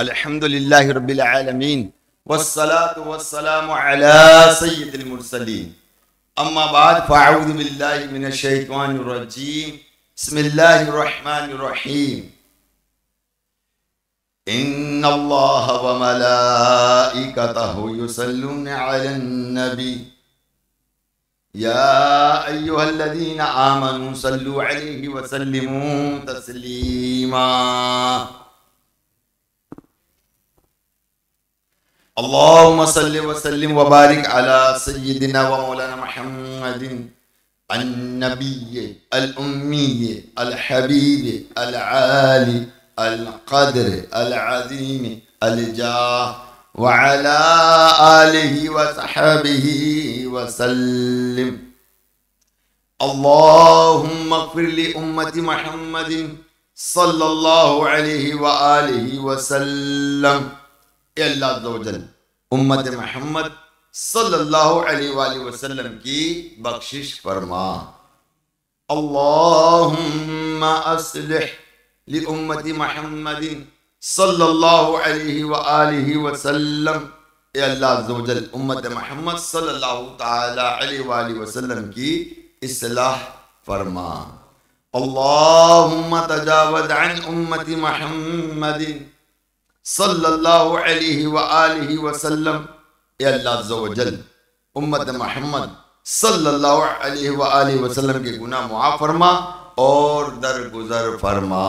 अल्हम्दुलिल्लाहि रब्बिल आलमीन वस्सलातु वस्सलामु अला सय्यिदिल मुरसलीन अम्मा बाद फ़अऊज़ु बिल्लाहि मिनश शैतानिर रजीम बिस्मिल्लाहिर रहमानिर रहीम इन्नल्लाह व मलाइकतहु युसल्लूना अलन नबी या अय्युहल्लज़ीना आमनू सल्लू अलैहि व सल्लिमू तस्लीमा। अल्लाहुम्मा सल्लि व सल्लिम व बारिक अला सय्यिदिना व मौलाना मुहम्मदिन अन्नबिय्य अल उम्मिय्य अल हबीब अल आली अल क़द्र अल अज़ीम अल जाह व अला आलिहि व सहबिहि व सल्लिम। अल्लाहुम्मा इग़फ़िर लि उम्मति मुहम्मदिन सल्लल्लाहु अलैहि व आलिहि व सल्लम। अल्लाह अज़्ज़ व जल उम्मत मोहम्मद सल्लल्लाहु अलैहि वसल्लम की बख्शिश फरमा। अल्लाहुम्मा अस्लिह लि उम्मति मोहम्मदिन सल्लल्लाहु अलैहि वसल्लम। अल्लाह अज़्ज़ व जल उम्मत मोहम्मद सल्लल्लाहु ताला अलैहि वसल्लम की इस्लाह फरमा। अल्लाहुम्मा तजावज़ अन उम्मति मोहम्मदिन सल्लल्लाहु अलैहि व आलिहि वसल्लम। अल्लाह अज़्ज़ व जल उम्मत मोहम्मद सल्लल्लाहु अलैहि व आलिहि वसल्लम के गुनाह मुआफ़ फरमा और दरगुज़र फरमा।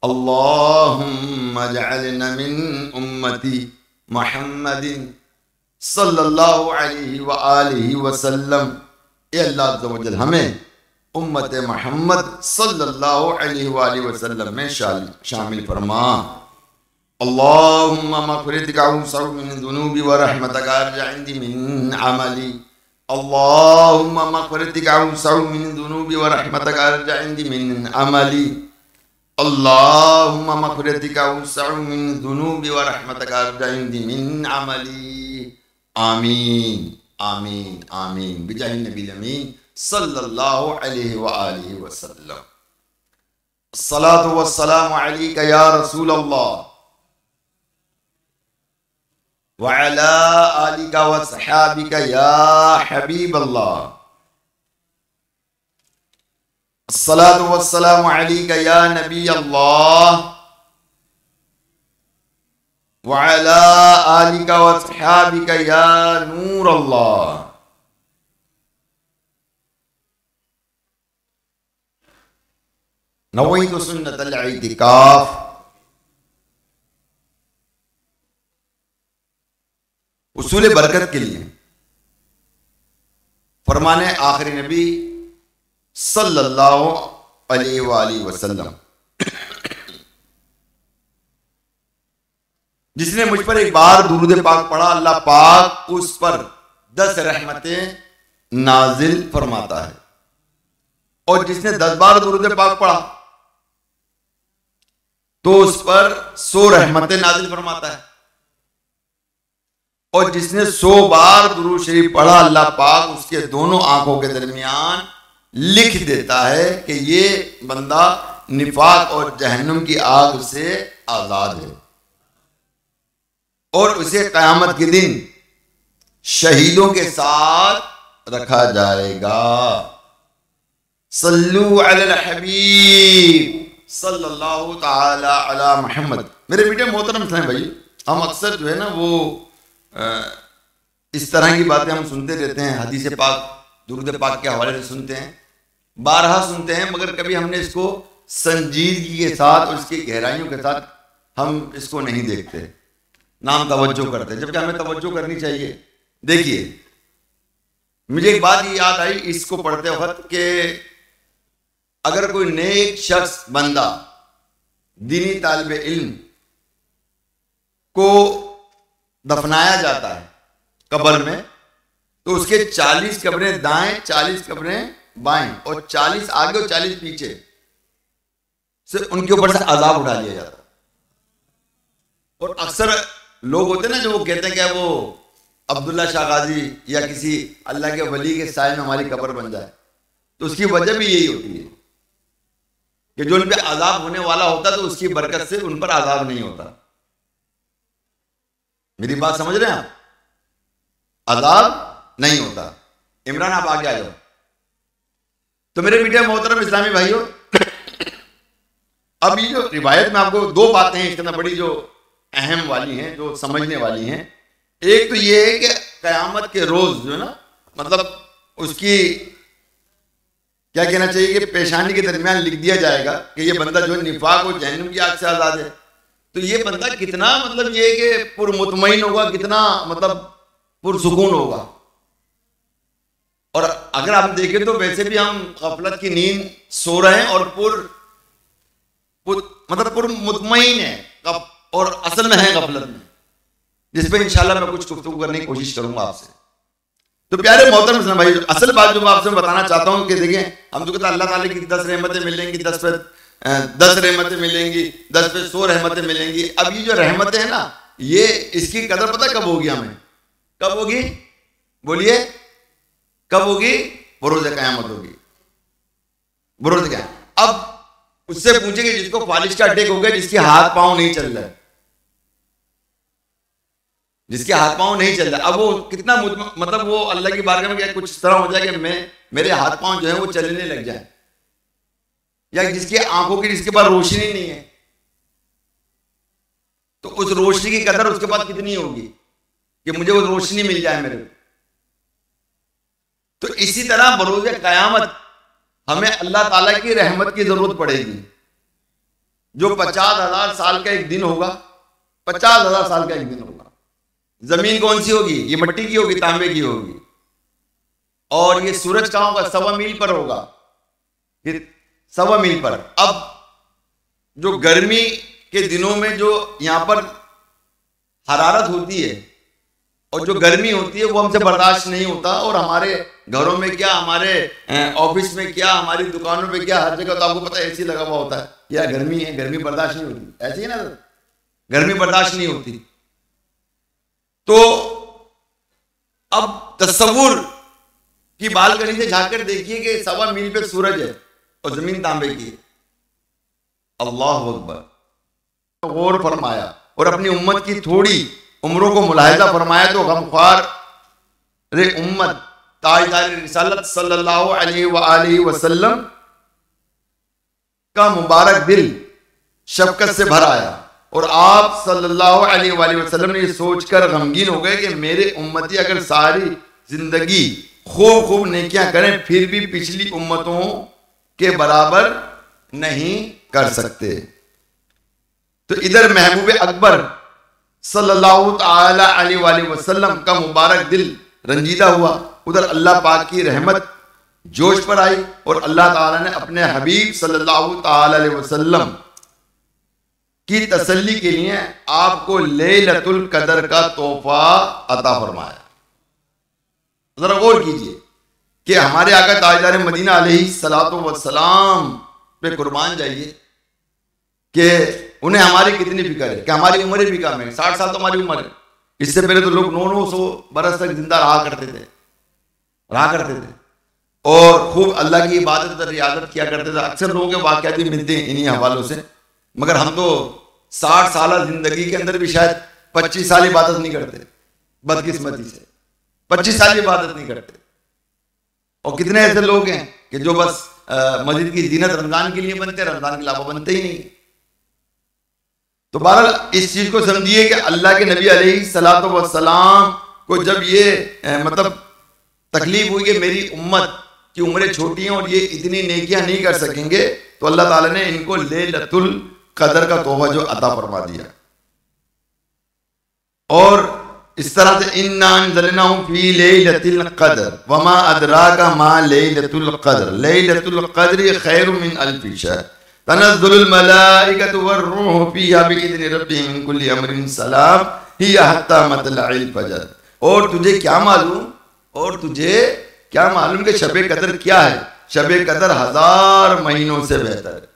अल्लाहुम्मा जअलना मिन उम्मती मोहम्मदिन सल्लल्लाहु अलैहि व आलिहि वसल्लम। अल्लाह अज़्ज़ व जल हमें उम्मत मोहम्मद सल्लल्लाहु अलैहि व आलिहि वसल्लम में शामिल फरमा। अल्लाहुम्मा मग़फ़िरतका अवसअ मिन ज़ुनूबी व रहमतका अरजअ इंदी मिन अमली। अल्लाहुम्मा मग़फ़िरतका अवसअ मिन ज़ुनूबी व रहमतका अरजअ इंदी मिन अमली। अल्लाहुम्मा मग़फ़िरतका अवसअ मिन ज़ुनूबी व रहमतका अरजअ इंदी मिन अमली। आमीन आमीन आमीन बिजाहि नबील अमीन सल्लल्लाहु अलैहि व आलिहि वसल्लम। अस्सलातु वस्सलामु अलैका या रसूल अल्लाह व अला आलिका व सहाबिका या हबीब अल्लाह। अस्सलातु वस्सलामु अलैका या नबी अल्लाह व अला आलिका व सहाबिका या नूर अल्लाह। नवैतु सुन्नतल इतिकाफ। उसूल बरकत के लिए फरमाने आखिरी नबी सल्लल्लाहु अलैहि वसल्लम, जिसने मुझ पर एक बार दुरूद पाक पढ़ा अल्लाह पाक उस पर 10 रहमतें नाजिल फरमाता है, और जिसने 10 बार दुरूद पाक पढ़ा तो उस पर 100 रहमतें नाजिल फरमाता है, और जिसने 100 बार दुरूद शरीफ पढ़ा अल्लाह पाक उसके दोनों आंखों के दरमियान लिख देता है कि ये बंदा निफाक और जहन्नुम की आग से आजाद है, और उसे क़यामत के दिन शहीदों के साथ रखा जाएगा। सल्लू अलल हबीब सल्लल्लाहु ताला अला मुहम्मद। मेरे बेटे मोहतरम हैं भाई, हम अक्सर जो है ना वो इस तरह की बातें हम सुनते रहते हैं, हदीस पाक दुरूद पाक के हवाले से सुनते हैं, बारहा सुनते हैं, मगर कभी हमने इसको संजीदगी के साथ और इसकी गहराइयों के साथ हम इसको नहीं देखते, ना हम तवज्जो करते, जबकि हमें तवज्जो करनी चाहिए। देखिए, मुझे एक बात याद आई इसको पढ़ते वक्त कि अगर कोई नेक शख्स बंदा दीनी तालिब इल्म को दफनाया जाता है कब्र में, तो उसके 40 कब्रें दाएं, 40 कब्रें बाएं, और 40 आगे और 40 पीछे से उनके ऊपर से अजाब उठा लिया जाता है। और अक्सर लोग होते हैं ना जो वो कहते हैं कि वो अब्दुल्ला शाह गाजी या किसी अल्लाह के वली के साए में हमारी कब्र बन जाए, तो उसकी वजह भी यही होती है कि जो उन पे अजाब होने वाला होता है तो उसकी बरकत से उन पर अजाब नहीं होता। मेरी बात समझ रहे हैं आप? अजाब नहीं होता। इमरान आप आगे आ जाओ। तो मेरे मीडिया मोहतरम इस्लामी भाइयों, अब ये जो रिवायत में आपको दो बातें हैं इसके अंदर बड़ी जो अहम वाली हैं, जो समझने वाली हैं। एक तो ये है कि कयामत के रोज जो है ना, मतलब उसकी क्या कहना चाहिए कि पेशानी के दरमियान लिख दिया जाएगा कि ये बंदा जो निफाक और जहन्नम की आग से आजाद है। तो ये बंदा कितना मतलब ये कि पुरमुतमईन होगा, कितना मतलब पुरसुकून होगा। और अगर आप देखें तो वैसे भी हम गफलत की नींद सो रहे हैं और मतलब पुरमुतमईन है और असल में है गफलत में, जिस पे इंशाल्लाह मैं कुछ गुफ्तगू करने की कोशिश करूंगा आपसे। तो प्यारे मोहतरम भाई, असल बात जो मैं आपसे बताना चाहता हूं कि देखिए, हम तो कहते हैं अल्लाह ताला की 10 रहमतें मिलेंगी, 10 पे 10 रहमतें मिलेंगी, 10 पे 100 रहमतें मिलेंगी। अब ये जो रहमतें हैं ना, ये इसकी कदर पता कब होगी हमें? कब होगी? बोलिए कब होगी? बरोज़ क़यामत होगी। बरोज़ क्या? अब उससे पूछेंगे जिसको फालिश का अटैक हो गया, जिसके हाथ पांव नहीं चल रहा है, जिसके हाथ पांव नहीं चल रहा, अब वो कितना मतलब वो अल्लाह की बारगाह में क्या कुछ इस तरह हो जाए कि मेरे हाथ पांव जो है वो चलने लग जाए, या जिसकी आंखों की जिसके पास रोशनी नहीं है, तो उस रोशनी की कदर उसके पास कितनी होगी कि मुझे वो रोशनी मिल जाए मेरे को। तो इसी तरह बरोज़ क़यामत हमें अल्लाह ताला की रहमत की जरूरत पड़ेगी। जो 50,000 साल का एक दिन होगा, 50,000 साल का एक दिन होगा। जमीन कौन सी होगी? ये मिट्टी की होगी, तांबे की होगी। और ये सूरज कहां होगा? 1.25 मील पर होगा, फिर 1.25 मील पर। अब जो गर्मी के दिनों में जो यहां पर हरारत होती है और जो गर्मी होती है वो हमसे बर्दाश्त नहीं होता, और हमारे घरों में क्या, हमारे ऑफिस में क्या, हमारी दुकानों में क्या, हर जगह तो आपको पता है एसी लगा हुआ होता है। क्या गर्मी है? गर्मी बर्दाश्त नहीं होती, ऐसी है ना, गर्मी बर्दाश्त नहीं होती। तो अब तस्वुर की बालकनी से झांककर देखिए कि 1.25 मील पे सूरज है और जमीन तांबे की है। अल्लाह अकबर। गौर फरमाया और अपनी उम्मत की थोड़ी उम्रों को मुलाहिजा फरमाया तो गमख्वार रे उम्मत ताजदार रिसालत सल्लल्लाहु अलैहि वसल्लम का मुबारक दिल शफकत से भर आया, और आप सल्लल्लाहु अलैहि वसल्लम ने ये सोचकर गमगीन हो गए कि मेरे उम्मती अगर सारी जिंदगी खूब खूब नेकियां करें फिर भी पिछली उम्मतों के बराबर नहीं कर सकते। तो इधर महबूब अकबर सल्लल्लाहु ताला अलैहि वसल्लम का मुबारक दिल रंजीदा हुआ, उधर अल्लाह पाक की रहमत जोश पर आई, और अल्लाह ताला ने अपने हबीब सल्लल्लाहु ताला अलैहि वसल्लम की तसल्ली के लिए आपको लैलतुल कदर का तोहफा अता फरमाया। जरा गौर कीजिए कि हमारे आका ताजदार मदीना अलैहि सलातो वस्सलाम पे कुर्बान जाइए कि उन्हें हमारी कितनी फिक्र है, कि हमारी उम्र भी कम है, 60 साल तो हमारी उम्र है। इससे पहले तो लोग 900 बरस तक जिंदा रहा करते थे और खूब अल्लाह की इबादत और रियादत किया करते थे। अक्सर लोगों के वाक़यात भी मिलते हैं इन्हीं हवालों से, मगर हम तो 60 साल जिंदगी के अंदर भी शायद 25 साल इबादत नहीं करते, बदकिस्मती से 25 साल इबादत नहीं करते। और कितने ऐसे लोग हैं कि जो बस मस्जिद की जीनत रमजान के लिए बनते, रमजान के अलावा बनते ही नहीं। तो बहरहाल इस चीज को समझिए कि अल्लाह के नबी अलैहि सलातो वस्सलाम को जब ये मतलब तकलीफ हुई कि मेरी उम्मत की उम्रें छोटी हैं और ये इतनी नेकियां नहीं कर सकेंगे, तो अल्लाह ताला ने इनको लैलतुल कदर का तोहफा जो अता फरमा दिया। और इस तरह से इन्ना अंज़लनाहु फी लैलतिल क़द्र वमा अदराका मा लैलतुल क़द्र लैलतुल क़द्रि खैरुम मिन अल्फि शहर तनज़्ज़ुलुल मलाइकतु वर्रूहु फ़ीहा बिइज़्नि रब्बिहिम मिन कुल्लि अम्रिन सलाम हिया हत्ता मतलइल फजर। और तुझे क्या मालूम कि शबे कदर क्या है? शबे कदर 1000 महीनों से बेहतर है।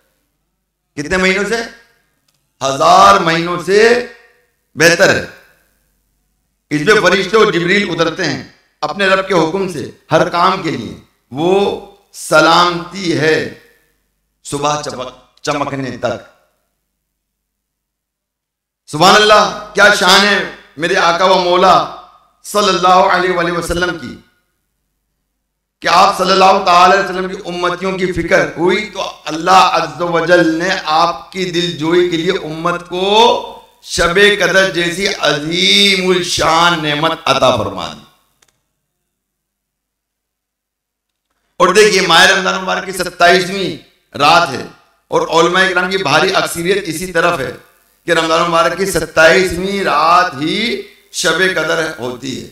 कितने महीनों से? 1000 महीनों से बेहतर है। इसमें फरिश्ते और जिब्रील उतरते हैं अपने रब के हुक्म से हर काम के लिए। वो सलामती है सुबह चमकने तक। सुभान अल्लाह, क्या शान है मेरे आका व मौला सल्लल्लाहु अलैहि वसल्लम की कि आप सल्लल्लाहु अलैहि वसल्लम की उम्मतियों की फिक्र हुई तो अल्लाह अज़्ज़ व जल ने आपकी दिलजोई के लिए उम्मत को शबे कदर जैसी अजीमुल शान नेमत अता फरमा दी। और देखिए माह रमजान मुबारक की 27वीं रात है और उलमाए किराम की भारी अक्सरियत इसी तरफ है कि रमजान मुबारक की 27वीं रात ही शबे कदर होती है।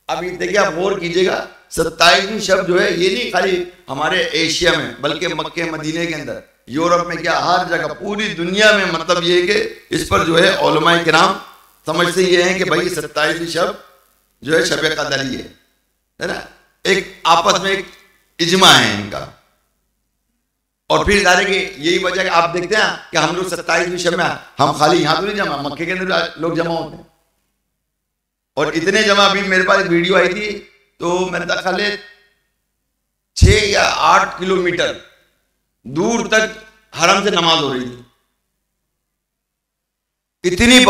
अब ये देखिए आप गौर कीजिएगा, 27वीं शब जो है ये नहीं खाली हमारे एशिया में बल्कि मक्के मदीने के अंदर, यूरोप में, क्या हर जगह पूरी दुनिया में, मतलब ये है कि इस पर जो है उलमाए किराम समझते ये हैं कि भाई 27वीं शब जो है शब कदर ही है ना। एक आपस में एक इजमा है इनका। और फिर जाने की यही वजह कि आप देखते हैं कि हम लोग 27वीं शब में हम खाली यहाँ तो नहीं जमा, मक्के के अंदर लोग जमा होते हैं। और इतने जमा, अभी मेरे पास एक वीडियो आई थी तो मेरे ख्याल 6 या 8 किलोमीटर दूर तक हरम से नमाज हो रही थी। इतनी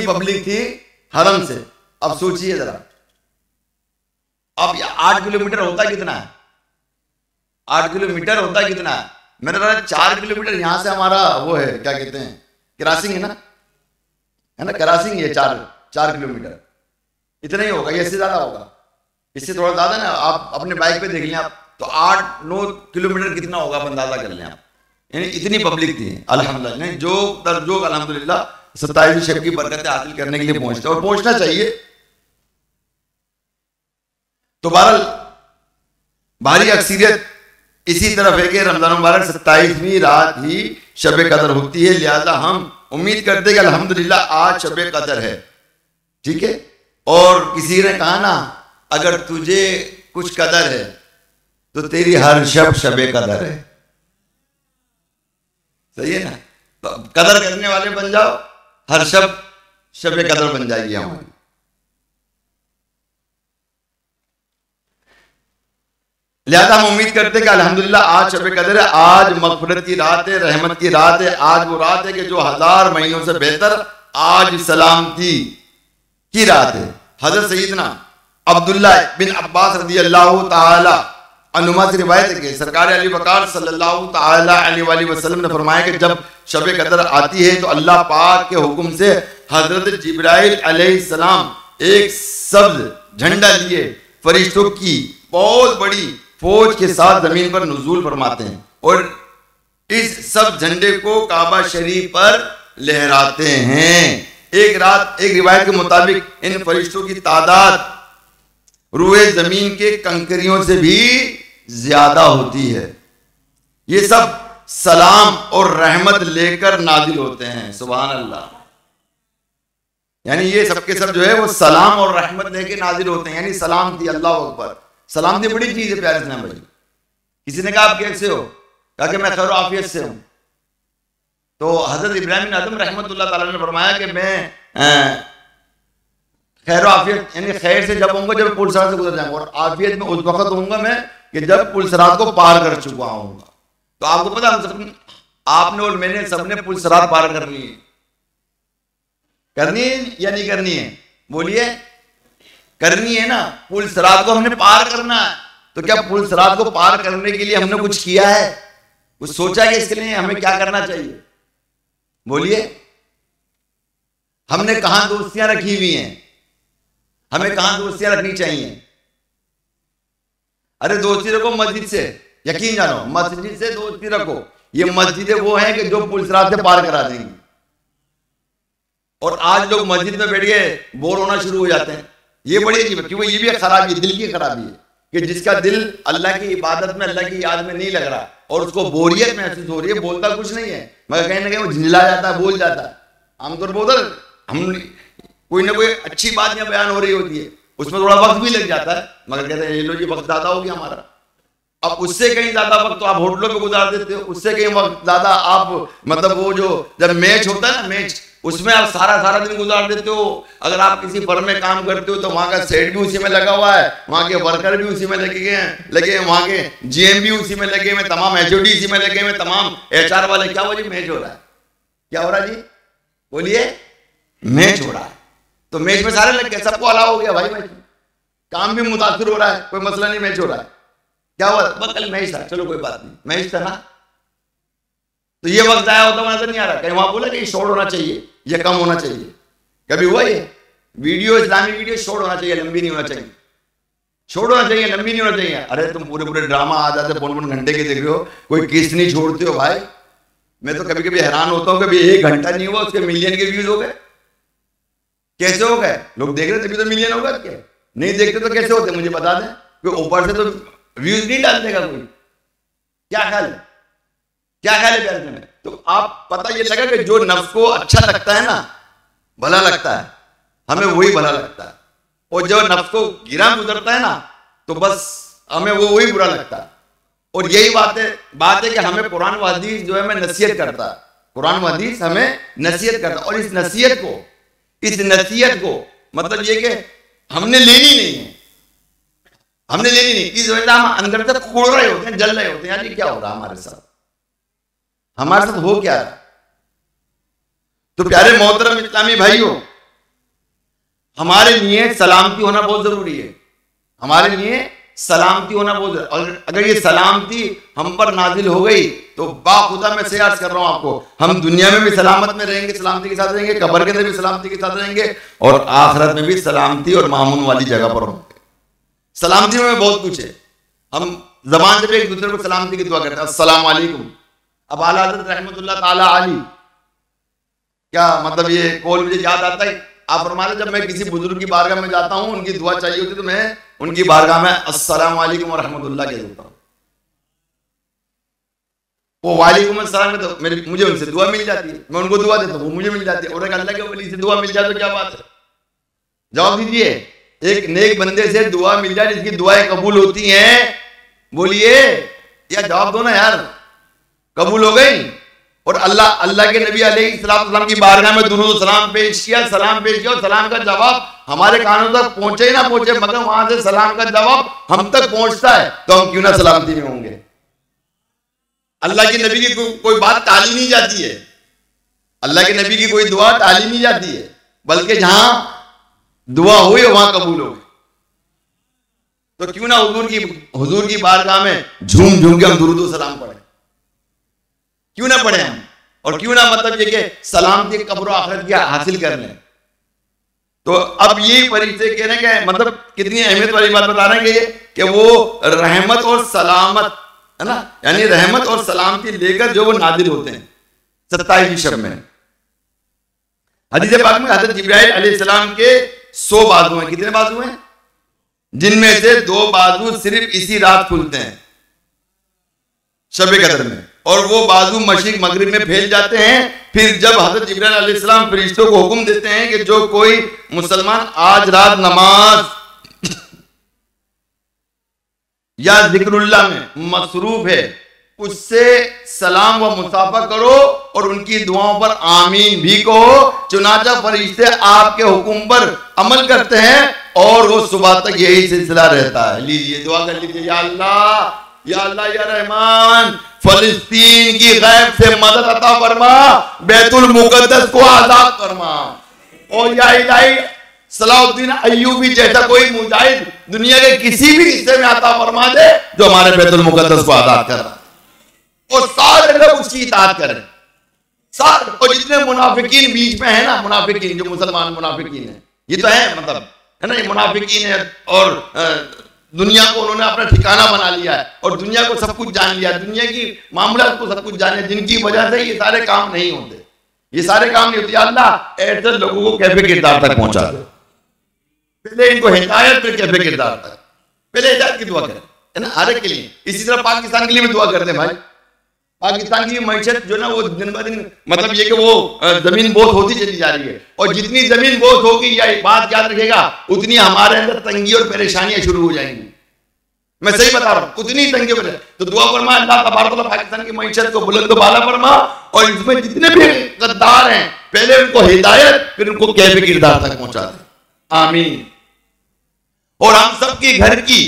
पब्लिक थी हरम से। अब सोचिए जरा, अब 8 किलोमीटर होता कितना है? 8 किलोमीटर होता कितना है? मेरे ख्याल 4 किलोमीटर यहां से हमारा वो है, क्या कहते हैं, क्रॉसिंग है ना, क्रॉसिंग है 4 किलोमीटर, इतना ही होगा, इससे ज्यादा होगा, इससे थोड़ा ज्यादा ना। आप अपने बाइक पे देख लें आप, तो 8-9 किलोमीटर कितना होगा आप अंदाजा कर लें आप। यानी इतनी पब्लिक थी अल्हम्दुलिल्लाह, जो दर्जों अल्हम्दुलिल्लाह 27वीं शब की बरकतें हासिल करने के लिए पहुंचते और पहुंचना चाहिए। तो बहरहाल भारी अक्सरियत इसी तरफ है कि रमजान मुबारक 27वीं रात ही शब कदर होती है। लिहाजा हम उम्मीद करते हैं कि अल्हम्दुलिल्लाह आज शब कदर है, ठीक है। और किसी ने कहा ना, अगर तुझे कुछ कदर है तो तेरी हर शब शबे कदर है। सही है ना? तो कदर करने वाले बन जाओ, हर शब शबे कदर बन जाएगी हमारी। लिहाजा हम उम्मीद करते हैं कि अल्हम्दुलिल्लाह आज शब कदर है, आज मगफिरत की रात है, रहमत की रात है। आज वो रात है कि जो 1000 महीनों से बेहतर आज सलामती की रात है। हजरत सईदना अब्दुल्ला बिन अब्बास रज़ी अल्लाह ताला अनुमा से रिवायत है कि सरकार अली वकार सल्लल्लाहु ताला अलैहि वसल्लम ने फरमाया कि जब शब कदर आती है तो अल्लाह पाक के हुक्म से हजरत जिब्राइल अलैहिस्सलाम एक सब्ज झंडा लिए फरिश्तों की बहुत बड़ी फौज के साथ जमीन पर नुज़ूल फरमाते हैं और इस सब झंडे को काबा शरीफ पर लहराते हैं। एक रात एक रिवायत के मुताबिक इन फरिश्तों की तादाद रूए जमीन के कंकरियों से भी ज्यादा होती है। ये सब सलाम और रहमत लेकर नाजिल होते हैं। सुभान अल्लाह। यानी ये सबके सब जो है वो सलाम और रहमत लेकर नाजिल होते हैं। यानी सलाम थी, अल्लाह अकबर, सलाम थी बड़ी चीज है प्यारे इस्लाम भाई। किसी ने कहा आप कैसे हो? कहा कि मैं खैर आफियत से हूं। तो हजरत इब्राहिम बिन आदम रहमतुल्लाह ताला ने फरमाया कि मैं खैर आफियत यानी खैर से जब होऊंगा जब पुलसरात से गुजर जाऊंगा, और आफियत में उस वक्त होऊंगा मैं कि जब पुलसरात को पार कर चुका होऊंगा। तो आपको पता आपने और मैंने सबने पुलसरात पार करनी है। करनी है या नहीं करनी है? बोलिए, करनी है ना। पुलसरात को हमने पार करना है। तो क्या पुलसरात को पार करने के लिए हमने कुछ किया है, कुछ सोचा कि इसके लिए हमें क्या करना चाहिए? बोलिए, हमने कहां दोस्तियां रखी हुई हैं, हमें कहां दोस्तियां रखनी चाहिए? अरे दोस्ती रखो मस्जिद से, यकीन जानो मस्जिद से दोस्ती रखो। ये मस्जिदें वो हैं कि जो पुलसरात से पार करा देंगी। और आज लोग मस्जिद में बैठ गए बोर होना शुरू हो जाते हैं। ये बड़ी अजीब है, क्योंकि ये भी एक खराबी, दिल की खराबी है कि जिसका दिल अल्लाह की इबादत में, अल्लाह की याद में नहीं लग रहा और उसको बोरियत महसूस हो रही है। बोलता कुछ नहीं है मगर कहीं ना कहीं वो झिझला जाता है, बोल जाता है। आमतौर पर उधर हम कोई ना कोई अच्छी बात यहाँ बयान हो रही होती है, उसमें थोड़ा वक्त भी लग जाता है मगर कहते हैं ये लो जी वक्त ज्यादा हो गया हमारा। अब उससे कहीं ज्यादा वक्त तो आप होटलों में गुजार देते हो, उससे कहीं वक्त ज्यादा आप मतलब वो जो जब मैच होता है ना, मैच, उसमें आप सारा दिन गुजार देते हो। अगर आप किसी फर्म में काम करते हो तो वहां का सेट भी उसी में लगा हुआ है, वहां के वर्कर भी उसी में लगे हैं, वहां के जीएम भी उसी में लगे हुए, तमाम एचओडी इसी में लगे हुए, तमाम एचआर वाले। क्या वो जी मैच हो रहा है? क्या हो रहा है जी? बोलिए, मैच हो रहा है, तो मैच में सारे लग गए, सबको अलाउ हो गया भाई, मैच में काम भी मुतासिर हो रहा है, कोई मसला नहीं, मैच हो रहा है। क्या हुआ? बस कल मैच था, चलो कोई बात नहीं, मैच था ना, तो ये वक्त आया होता नजर नहीं आ रहा, कहीं वहां बोला कि शॉर्ट होना चाहिए या कम होना चाहिए? कभी हुआ ये? वीडियो, इस्लामिक वीडियो शॉर्ट होना चाहिए, लंबी नहीं होना चाहिए, शॉर्ट होना चाहिए, लंबी नहीं होना चाहिए। अरे तुम पूरे पूरे ड्रामा आ जाते 5-5 घंटे के देख रहे हो, कोई किस नहीं छोड़ते हो भाई। मैं तो कभी कभी हैरान होता हूँ, कभी 1 घंटा नहीं हुआ उसके मिलियन के व्यूज हो गए। कैसे हो गए? लोग देख रहे तभी तो मिलियन होगा, क्या नहीं देखते तो कैसे होते? मुझे बता दें, कोई ऊपर से तो व्यूज नहीं डाल देगा कोई। क्या ख्याल है, क्या ख्याल है प्यारे में? तो आप पता ये लगा कि जो नफ्स को अच्छा लगता है ना, भला लगता है, हमें वही भला लगता है, और जब नफ्स को गिरा गुजरता है ना, तो बस हमें वो वही बुरा लगता है। और यही बात है कि हमें कुरान व हदीस जो है हमें नसीहत करता है, कुरान व हदीस हमें नसीहत करता है। और इस नसीहत को मतलब ये कि हमने लेनी नहीं है, हमने लेनी नहीं, इस वजह से हम अंदर से खोड़ रहे होते हैं, जल रहे होते हैं, यार ये क्या हो रहा है हमारे साथ, हमारे साथ हो क्या रहा। तो प्यारे मोहतरम इस्लामी भाइयों, हमारे लिए सलामती होना बहुत जरूरी है, हमारे लिए सलामती होना बहुत जरूरी। और अगर ये सलामती हम पर नाजिल हो गई तो बाखुदा मैं से अर्ज कर रहा हूं आपको, हम दुनिया में भी सलामत में रहेंगे, सलामती के साथ रहेंगे, कब्र के अंदर भी सलामती के साथ रहेंगे, और आखिरत में भी सलामती और मामून वाली जगह पर होंगे। सलामती में बहुत कुछ है, हम जबान से एक दूसरे को सलामती की दुआ करते हैं, अस्सलाम वालेकुम। अब आला हज़रत रहमतुल्लाह ताला अलैह, क्या मतलब ये कौल मुझे याद आता है, आप फरमाते जब मैं किसी बुजुर्ग की बारगाह में जाता हूं, उनकी दुआ चाहिए होती तो मैं उनकी बारगाह में अस्सलाम वालेकुम व रहमतुल्लाह कह देता हूं। वो वालेकुम अस्सलाम में तो मुझे उनसे दुआ मिल जाती है, मैं उनको दुआ देता हूं, वो मुझे मिल जाती है। और अगर अल्लाह के वली से दुआ मिल जाए तो क्या बात है? जवाब दीजिए, एक नेक बंदे से दुआ मिल जाए जिसकी दुआएं कबूल होती हैं, बोलिए या जवाब दो ना यार, कबूल हो गई। और अल्लाह के नबी अलैहिस्सलाम की बारगाह में दुरूद सलाम पेश किया, और सलाम का जवाब हमारे कानों तक पहुंचे ही ना पहुंचे, मगर वहां से सलाम का जवाब हम तक पहुंचता है, तो हम क्यों ना सलामती में होंगे। अल्लाह के नबी की कोई बात टाली नहीं जाती है, अल्लाह के नबी की कोई दुआ टाली नहीं जाती है, बल्कि जहां दुआ हुई वहां कबूल हो गई। तो क्यों ना हुजूर की बारगाह में झूम झूम के हम दुरूद सलाम पढ़े, क्यों ना पढ़े हम, और क्यों ना मतलब ये कि सलामती कब्र आखिरत की हासिल कर लें। तो अब ये परिचय कह रहे हैं मतलब कितनी अहमियत वाली बात बता रहे हैं कि वो रहमत और सलामत है ना, यानी रहमत और सलामती लेकर जो वो नादिल होते हैं 27 शब में। हदीस पाक में हज़रत जिब्राइल अलैहिस्सलाम के 100 बाजू हैं। कितने बाजू हैं? जिनमें से 2 बाजू सिर्फ इसी रात खुलते हैं शब कदर में, और वो बाजू मशरिक मगरिब में फैल जाते हैं। फिर जब हज़रत जिब्राइल अलैहिस्सलाम फरिश्तों को हुक्म देते हैं कि जो कोई मुसलमान आज रात नमाज या जिक्रुल्लाह में मसरूफ है, उससे सलाम व मुसाफा करो और उनकी दुआओं पर आमीन भी कहो। चुनाचा फरिश्ते आपके हुक्म पर अमल करते हैं और वो सुबह तक यही सिलसिला रहता है। लीजिए दुआ कर लीजिए, या अल्लाह या रहमान, फलस्तीन की गैब से मदद अता फरमा, बैतुल मुकद्दस को आजाद फरमा, और या इलाही सलाहुद्दीन अय्यूबी जैसा कोई मुजाहिद दुनिया के किसी भी हिस्से में अता फरमा दे जो हमारे बैतुल मुकद्दस को आजाद कर रहा, और सारे लोग उसकी इताअत करें सारे। और जितने मुनाफिकीन बीच में है ना, मुनाफिकीन जो मुसलमान मुनाफिकीन है, ये तो है मतलब है ना, ये मुनाफिकीन है, और दुनिया को उन्होंने अपना ठिकाना बना लिया है और दुनिया को सब कुछ जान लिया, दुनिया की मामलात को सब कुछ जाने, जिनकी वजह से ये सारे काम नहीं होते, ये सारे काम नहीं होते। अल्लाह ऐसे लोगों को कैफे किरदार तक पहुंचा दे, पहले इनको हिदायत फिर कैफे किरदार तक, पहले हिदायत की दुआ करें है ना, हर एक के लिए। इसी तरह पाकिस्तान के लिए भी दुआ करते हैं भाई। पाकिस्तान की मैशत जो ना वो दिन ब दिन मतलब ये कि वो जमीन बोझ होती चली जा रही है, और जितनी जमीन बोझ होगी या बात याद रखेगा उतनी हमारे अंदर तंगी और परेशानियां शुरू हो जाएंगी। मैं सही बता रहा हूँ, उतनी तंगी पर। तो दुआ फरमा अल्लाह तबारक व तआला पाकिस्तान की मैशत को बुलंद बाला फरमा, और इसमें जितने भी गद्दार हैं पहले उनको हिदायत फिर उनको कैफे किरदार तक पहुंचा दे, आमीन। और हम सबकी घर की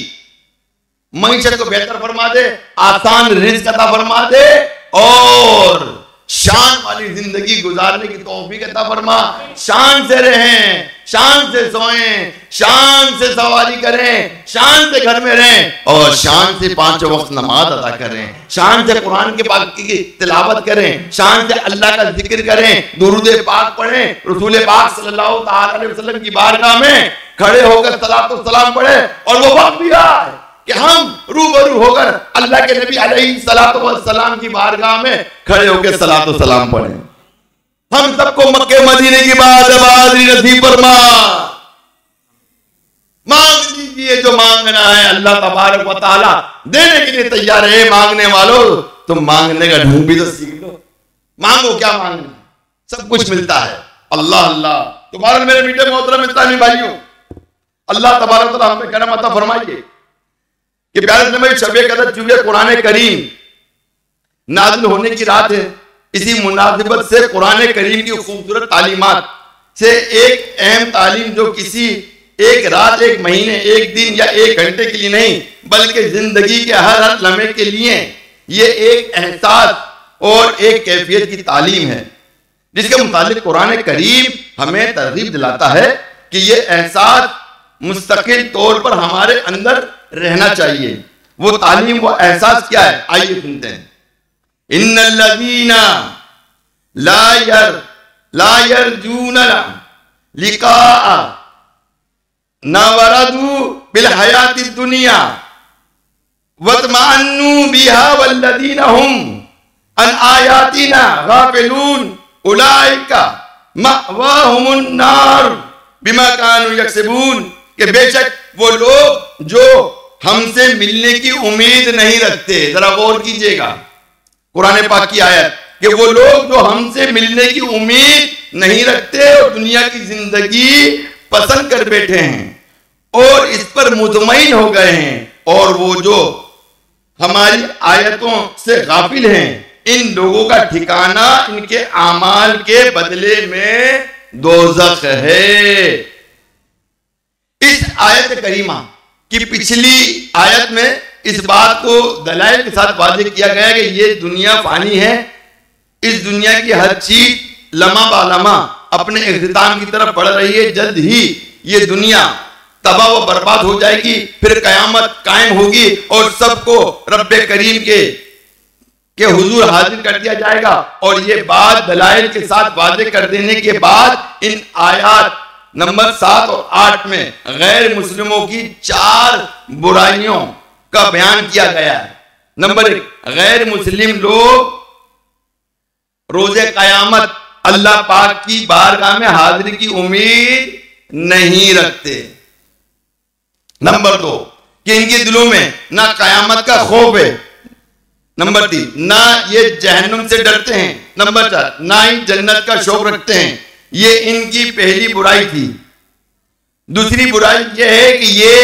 मईशत को बेहतर फरमा दे, आसान रिज़्क़ अता फरमा दे, और शान वाली जिंदगी गुजारने की तौफीक अता फरमा। शान से रहें, शान से सोएं, शान से सवारी करें, शान से घर में रहें और शान से 5 वक्त नमाज अदा करें, शान से कुरान के पाक की तिलावत करें, शान से अल्लाह का जिक्र करें, दुरूद पाक पढ़ें, रसूल पाक सल्लल्लाहु अलैहि वसल्लम की बारगाह में खड़े होकर सलातो सलाम पढ़े। और वो वक्त भी आए कि हम रूबरू होकर अल्लाह के नबी अलैहि सलातो व सलाम की बारगाह में खड़े होकर सलातो सलाम पढ़ें। हम सबको मक्के मदीने की बादशाही नसीब फरमा। मांग लीजिए जो मांगना है, अल्लाह तबारक व तआला देने के लिए तैयार है। मांगने वालों, तुम मांगने का ढंग भी तो सीख लो। मांगो, क्या मांगना, सब कुछ मिलता है। अल्लाह अल्लाह। तुम्हारे मेरे मीठे मोहतरम इस्लामी भाइयों, अल्लाह तबारक व तआला हमें करम अता फरमाइए कि प्यारे नबी शब कदर चूंकि कुरान करीम नाज़िल होने की रात है, इसी मुनासिबत से कुरान करीम की खूबसूरत तालीमात से एक अहम तालीम जो किसी एक रात, एक महीने, एक दिन या एक घंटे के लिए नहीं, बल्कि जिंदगी के हर हर लम्हे के लिए ये एक एहसास और एक कैफियत की तालीम है, जिसके मुतालिक कुरान करीम हमें तरगीब दिलाता है कि ये एहसास मुस्तकिल तौर पर हमारे अंदर रहना चाहिए। वो तालीम, वो एहसास क्या है, आइए सुनते हैं। इन्नल्लज़ीना ला यरजूना लिक़ाअ नवरदू बिल हयातिद दुनिया वतमअन्नू बिहा वल्लज़ीना हुम अन आयातिना गाफिलून उलाइका मअवाहुमुन नार बिमा कानू यक्सिबून। कि बेशक वो लोग जो हमसे मिलने की उम्मीद नहीं रखते, जरा गौर कीजिएगा कुरान पाक की आयत, कि वो लोग जो हमसे मिलने की उम्मीद नहीं रखते और दुनिया की जिंदगी पसंद कर बैठे हैं और इस पर मुतमईन हो गए हैं, और वो जो हमारी आयतों से गाफिल हैं, इन लोगों का ठिकाना इनके आमाल के बदले में दोज़ख है। इस आयत करीमा की पिछली आयत में इस बात को दलाइल के साथ वाज़ेह किया गया कि ये दुनिया फानी है, इस दुनिया की हर चीज लम्हा बालम्हा अपने इख्तिताम की तरफ बढ़ रही है। जल्द ही ये दुनिया तबाह व बर्बाद हो जाएगी, फिर कयामत कायम होगी और सबको रब्बे करीम के हुजूर हाजिर कर दिया जाएगा। और ये बात दलाइल के साथ वाज़ेह कर देने के बाद इन आयत नंबर 7 और 8 में गैर मुस्लिमों की 4 बुराइयों का बयान किया गया है। नंबर 1, गैर मुस्लिम लोग रोजे कयामत अल्लाह पाक की बारगाह में हाजिरी की उम्मीद नहीं रखते। नंबर 2, कि इनके दिलों में ना कयामत का खौफ है। नंबर 3, ना ये जहन्नुम से डरते हैं। नंबर 4, ना ही जन्नत का शौक रखते हैं। ये इनकी पहली बुराई थी। दूसरी बुराई यह है कि ये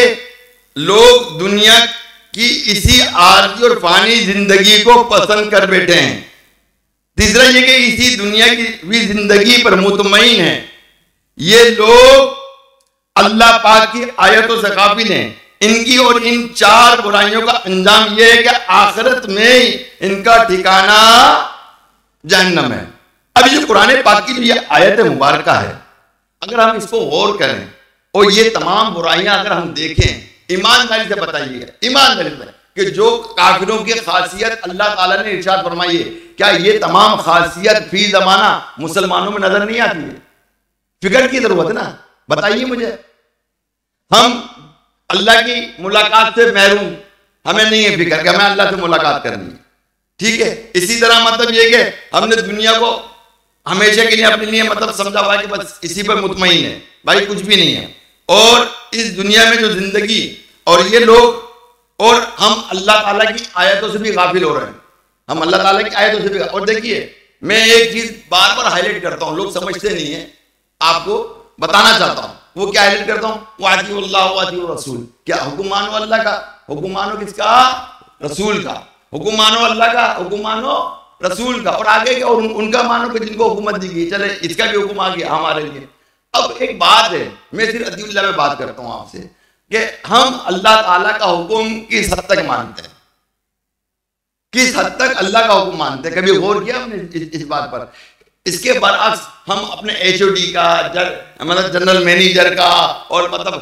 लोग दुनिया की इसी आरज़ी और फानी जिंदगी को पसंद कर बैठे हैं। तीसरा ये कि इसी दुनिया की भी जिंदगी पर मुतमईन है। ये लोग अल्लाह पाक की आयतों से गाफिल हैं। इनकी और इन 4 बुराइयों का अंजाम यह है कि आखिरत में इनका ठिकाना जहन्नम है। अब ये कुरान पाक की जो ये आयत मुबारका है, अगर हम इसको गौर करें और ये तमाम बुराइयां अगर हम देखें, ईमानदारी से बताइएगा, ईमानदारी से, कि जो काफिरों की खासियत अल्लाह ताला ने इरशाद फरमाई है, क्या ये तमाम खासियत फी जमाना मुसलमानों में नजर नहीं आती है? फिक्र की जरूरत है ना, बताइए मुझे। हम अल्लाह की मुलाकात से महरूम, हमें नहीं है फिक्र कि हमें अल्लाह से मुलाकात करनी है, ठीक है। इसी तरह मतलब ये कि हमने दुनिया को हमेशा के लिए अपने लिए मतलब समझा हुआ है कि बस इसी पर मुतमईन है, भाई कुछ भी नहीं है। और इस दुनिया में जो जिंदगी और ये लोग, और हम अल्लाह ताला की आयतों से भी गाफिल हो रहे हैं, हम अल्लाह ताला की आयतों से भी। और देखिए, मैं एक चीज बार बार हाईलाइट करता हूँ, लोग समझते नहीं है, आपको बताना चाहता हूँ। वो क्या हाईलाइट करता हूँ, वातिउल्लाह वातिउर रसूल। क्या हुक्म मानो अल्लाह का, हुक्म मानो किसका, रसूल का। हुक्म मानो अल्लाह का, हुक्म मानो रसूल का। और आगे क्या, और उनका मानो कि जिनको हुकूमत दी गई, चले इसका भी हुक्म आ गया हमारे लिए। अब एक बात है, मैं सिर्फ अदीउल्लाह में बात करता हूँ आपसे, कि हम अल्लाह ताला का हुक्म किस हद तक मानते हैं। किस हद तक अल्लाह का हुक्म मानते हैं? कभी गौर किया हमने इस बात पर? इसके बरअक्स हम अपने HOD का, मतलब जनरल मैनेजर का, और मतलब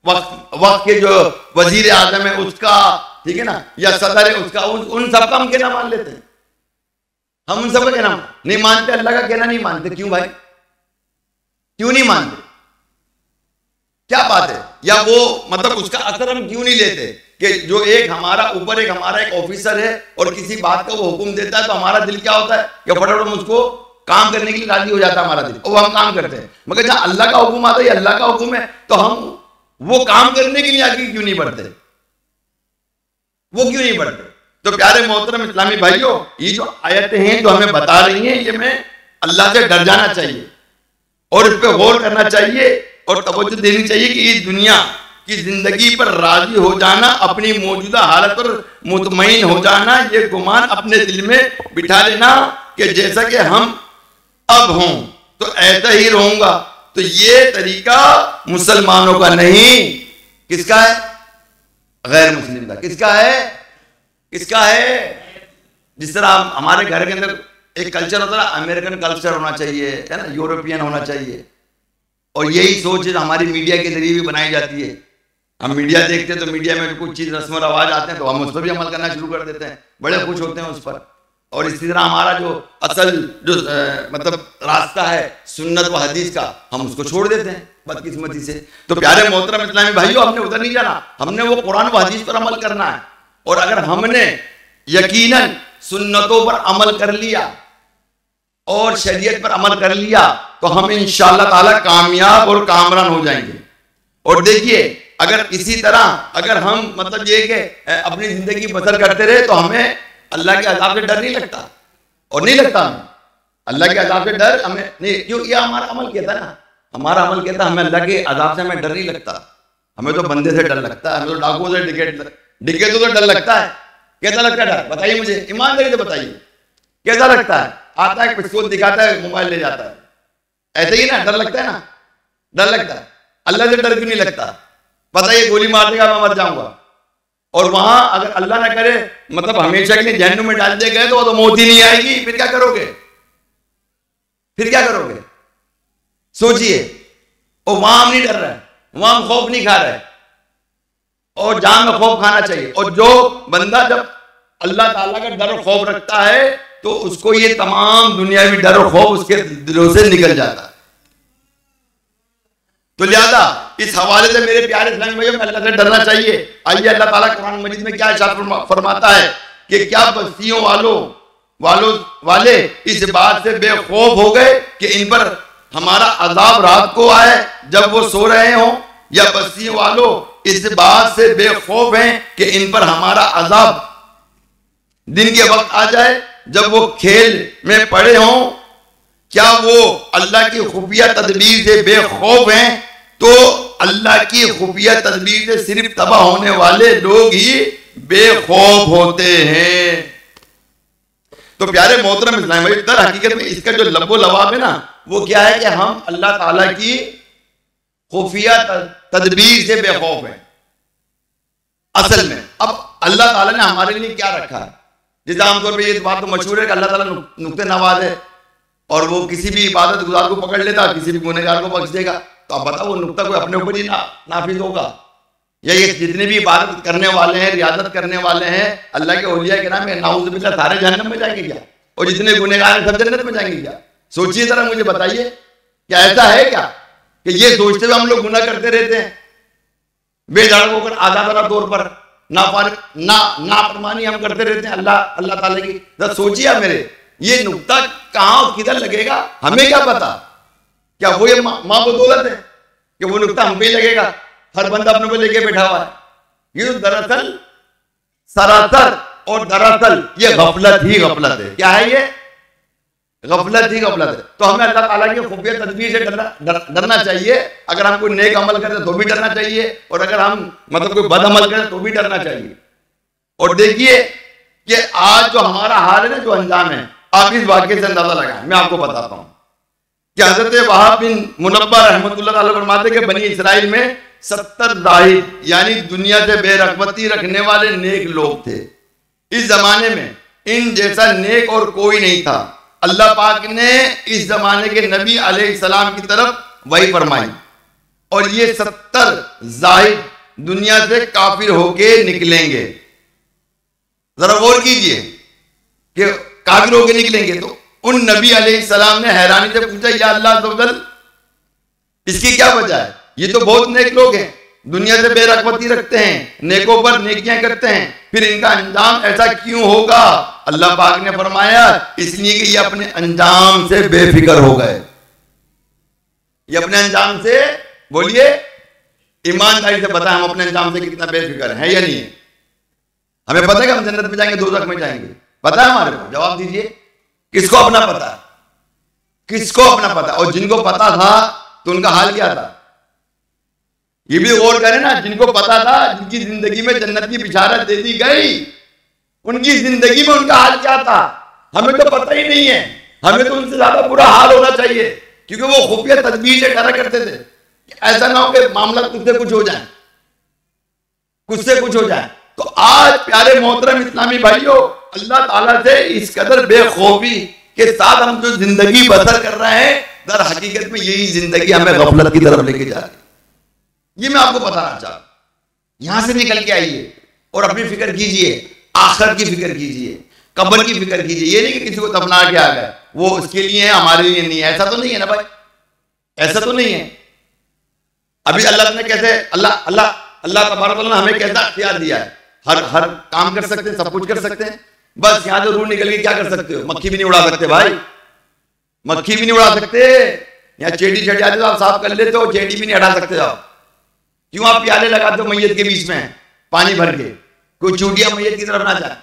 वक्त के जो वजीर आजम है उसका, ठीक है ना, या सदर है उसका, उन सबका हम कहना मान लेते हैं। हम उन सबका कहना नहीं मानते, अल्लाह का कहना नहीं मानते। क्यों भाई, क्यों नहीं मानते? क्या बात है? या वो मतलब उसका असर हम क्यों नहीं लेते कि जो एक हमारा ऊपर एक हमारा एक ऑफिसर है और किसी बात का वो हुक्म देता है तो हमारा दिल क्या होता है कि फटाफट उसको काम करने के लिए राजी हो जाता है हमारा दिल, और हम काम करते हैं। मगर जहां अल्लाह का हुक्म आता है, अल्लाह का हुक्म है, तो हम वो काम करने के लिए आगे क्यों नहीं बढ़ते? वो क्यों नहीं बढ़ते? तो प्यारे मोहतरम इस्लामी भाइयों, ये जो आयतें हैं जो हमें बता रही हैं, ये हमें अल्लाह से डर जाना चाहिए और इस पर गौर करना चाहिए और तवज्जो देनी चाहिए कि इस दुनिया की जिंदगी पर राजी हो जाना, अपनी मौजूदा हालत पर मुतमईन हो जाना, ये गुमान अपने दिल में बिठा लेना कि जैसा कि हम अब हों तो ऐसा ही रहूंगा, तो ये तरीका मुसलमानों का नहीं। किसका है? गैर मुस्लिम का। किसका है? किसका है? जिस तरह हमारे घर के अंदर एक कल्चर होता है, अमेरिकन कल्चर होना चाहिए, है ना, यूरोपियन होना चाहिए, और यही सोच हमारी मीडिया के जरिए भी बनाई जाती है। हम मीडिया देखते हैं तो मीडिया में जो कुछ चीज रस्म रवाज आते हैं तो हम उस पर भी अमल करना शुरू कर देते हैं, बड़े खुश होते हैं उस पर। और इसी तरह हमारा जो असल जो मतलब रास्ता है सुन्नत व हदीस का, हम उसको छोड़ देते हैं बदकिस्मती से। तो प्यारे मोहतरम इस्लामी भाइयों, हमने उधर नहीं जाना, हमने वो कुरान व हदीस पर अमल करना है। और अगर हमने यकीनन सुन्नतों पर अमल कर लिया और शरीयत पर अमल कर लिया तो हम इंशाअल्लाह ताला कामयाब और कामरान हो जाएंगे। और देखिए, अगर इसी तरह अगर हम मतलब ये कि अपनी जिंदगी बसर करते रहे तो हमें अल्लाह के अज़ाब से डर नहीं लगता, और नहीं लगता हमें अल्लाह के अज़ाब से डर हमें नहीं, क्यों? ये हमारा अमल कहता है ना, हमारा अमल कहता है हमें अल्लाह के अज़ाब से हमें डर नहीं लगता। हमें तो बंदे से डर लगता है, हमें तो डाकुओं से डिकेटों से डर लगता है। कैसा लगता है डर? बताइए मुझे, ईमानदारी से बताइए, कैसा लगता है? आता है, पिस्तौल दिखाता है, मोबाइल ले जाता है, ऐसे ही ना डर लगता है ना, डर लगता है। अल्लाह से डर क्यों नहीं लगता? बताइए, गोली मार देगा मैं मर जाऊंगा, और वहां अगर अल्लाह ना करे मतलब हमेशा के लिए जहन्नुम में डाल दिए गए तो मौत ही नहीं आएगी, फिर क्या करोगे? फिर क्या करोगे? सोचिए। और वहां हम नहीं डर रहे, वहां हम खौफ नहीं खा रहे, और जान में खौफ खाना चाहिए। और जो बंदा जब अल्लाह ताला का डर और खौफ रखता है तो उसको ये तमाम दुनियावी डर और खौफ उसके दिलों से निकल जाता है। तो लिहाजा इस हवाले से मेरे प्यारे इस्लामी भाइयों, अल्लाह से डरना चाहिए। आइए अल्लाह ताला कुरान मजीद में क्या इरशाद फरमाता है कि क्या बस्तियों वाले इस बात से बेखौफ हो गए कि इन पर हमारा अजाब रात को आए जब वो सो रहे हों, या बस्तियों वालों इस बात से बेखौफ हैं कि इन पर हमारा अजाब दिन के वक्त आ जाए जब वो खेल में पड़े हों। क्या वो अल्लाह की खुफिया तदबीर से बेखौफ हैं? तो अल्लाह की खुफिया तदबीर से सिर्फ तबाह होने वाले लोग ही बेखौफ होते हैं। तो प्यारे मोहतरम इस्लाम भाई, दर हकीकत में इसका जो लबो लवाब है ना, वो क्या है कि हम अल्लाह ताला की खुफिया तदबीर से बेखौफ हैं असल में। अब अल्लाह ताला ने हमारे लिए क्या रखा है? जैसे आमतौर पर ये बात तो मशहूर है कि अल्लाह ताला नुक्ते नवाज है और वो किसी भी इबादत गुजार को पकड़ लेता, किसी भी गुनहगार को बख्श देगा। तो अब बताओ, वो नुक्ता कोई अपने ऊपर ही नाफिज होगा, या ये जितने भी इबादत करने वाले हैं, रियादत करने वाले हैं अल्लाह के औलिया के नाम में, नाउज़ बिल्लाह, सारे जहन्नम में जाएंगे क्या? और जितने गुनहगार हैं सब जन्नत में जाएंगे क्या? सोचिए जरा, मुझे बताइए, क्या ऐसा है क्या कि ये सोचते हुए हम लोग गुनाह करते रहते हैं, बेधड़क होकर आज़ादाना तौर पर नाफरमानी हम करते रहते हैं अल्लाह ताला की? जरा सोचिए मेरे, ये नुक्ता कहां और किधर लगेगा हमें क्या पता? क्या वो ये मां बदौलत है कि वो नुक्ता हम पे लगेगा? हर बंदा अपने को लेके बैठा हुआ है। ये तो दरअसल सरासर और दरअसल ये गफलत ही गफलत है। क्या है ये? गफलत ही गफलत है। तो हमें अल्लाह ताला की खुफिया तदबीर से डरना चाहिए। अगर हम कोई नेक अमल करें तो भी डरना चाहिए, और अगर हम मतलब कोई बद अमल करें तो भी डरना चाहिए। और देखिए कि आज जो हमारा हाल है ना, जो अंजाम है, आप इस वाक़े से अंदाजा लगाएं। मैं आपको बताता हूं कि हज़रत वहाब बिन मुनब्बह रहमतुल्लाह अलैह फरमाते कि बनी इस्राइल में 70 जाहिद यानी दुनिया से बेरग़बती रखने वाले नेक लोग थे। इस जमाने में इन जैसा नेक और कोई नहीं था। अल्लाह पाक ने इस जमाने के नबी अलैहिस्सलाम की तरफ वही फरमाई और ये 70 जाहिद दुनिया से काफिर होके निकलेंगे। जरा गौर कीजिए कि काफिर होके निकलेंगे। तो उन नबी अलैहिस्सलाम ने हैरानी से पूछा, या अल्लाह अज़्ज़वजल, इसकी क्या वजह है? ये तो बहुत नेक लोग हैं, दुनिया से बेरगबती रखते हैं, नेकों पर नेकियां करते हैं, फिर इनका अंजाम ऐसा क्यों होगा? अल्लाह पाक ने फरमाया, इसलिए कि ये अपने अंजाम से बेफिक्र हो गए। ये अपने अंजाम से, बोलिए ईमानदारी से बता, हम अपने अंजाम से कितना बेफिक्र है या नहीं है? हमें पता है कि हम जन्नत में जाएंगे, दोज़ख में जाएंगे? पता है हमारे को? जवाब दीजिए। किसको अपना पता? किसको अपना पता? और जिनको पता था तो उनका हाल क्या था? ये भी गौर करें ना, जिनको पता था, जिनकी जिंदगी में जन्नत की बिशारत दे दी गई, उनकी जिंदगी में उनका हाल क्या था? हमें तो पता ही नहीं है। हमें तो उनसे ज्यादा बुरा हाल होना चाहिए, क्योंकि वो खुफिया तदबीर से डरा करते थे कि ऐसा ना हो कि मामला तुझसे कुछ हो जाए, कुछ से कुछ हो जाए। तो आज प्यारे मोहतरम इस्लामी भाइयों, अल्लाह ताला से इस कदर बेखौफी के साथ हम जो जिंदगी बसर कर रहे हैं, दर हकीकत में यही जिंदगी हमें गफलत की तरफ लेके जा रही है। ये मैं आपको बताना चाहता हूं। यहां से निकल के आइए और अपनी फिक्र कीजिए, आखिर की फिक्र कीजिए, कब्र की फिक्र कीजिए। ये नहीं कि किसी को दफना के आ गए, वो उसके लिए है, हमारे लिए नहीं है। ऐसा तो नहीं है ना भाई, ऐसा तो नहीं है। अभी अल्लाह ने कैसे, अल्लाह तबारक व तआला हमें कैसा अख्तियार दिया है, हर काम कर सकते हैं, सब कुछ कर सकते हैं। बस यहां से रूह निकल के क्या कर सकते हो? मक्खी भी नहीं उड़ा सकते भाई, मक्खी भी नहीं उड़ा सकते। यहाँ चेटी छट जाते तो आप साफ कर लेते हो, चेटी भी नहीं हटा सकते आप। क्यों आप प्याले लगाते हो मैयत के बीच में पानी भर के, कोई चूटियां मैयत की तरफ ना जाए?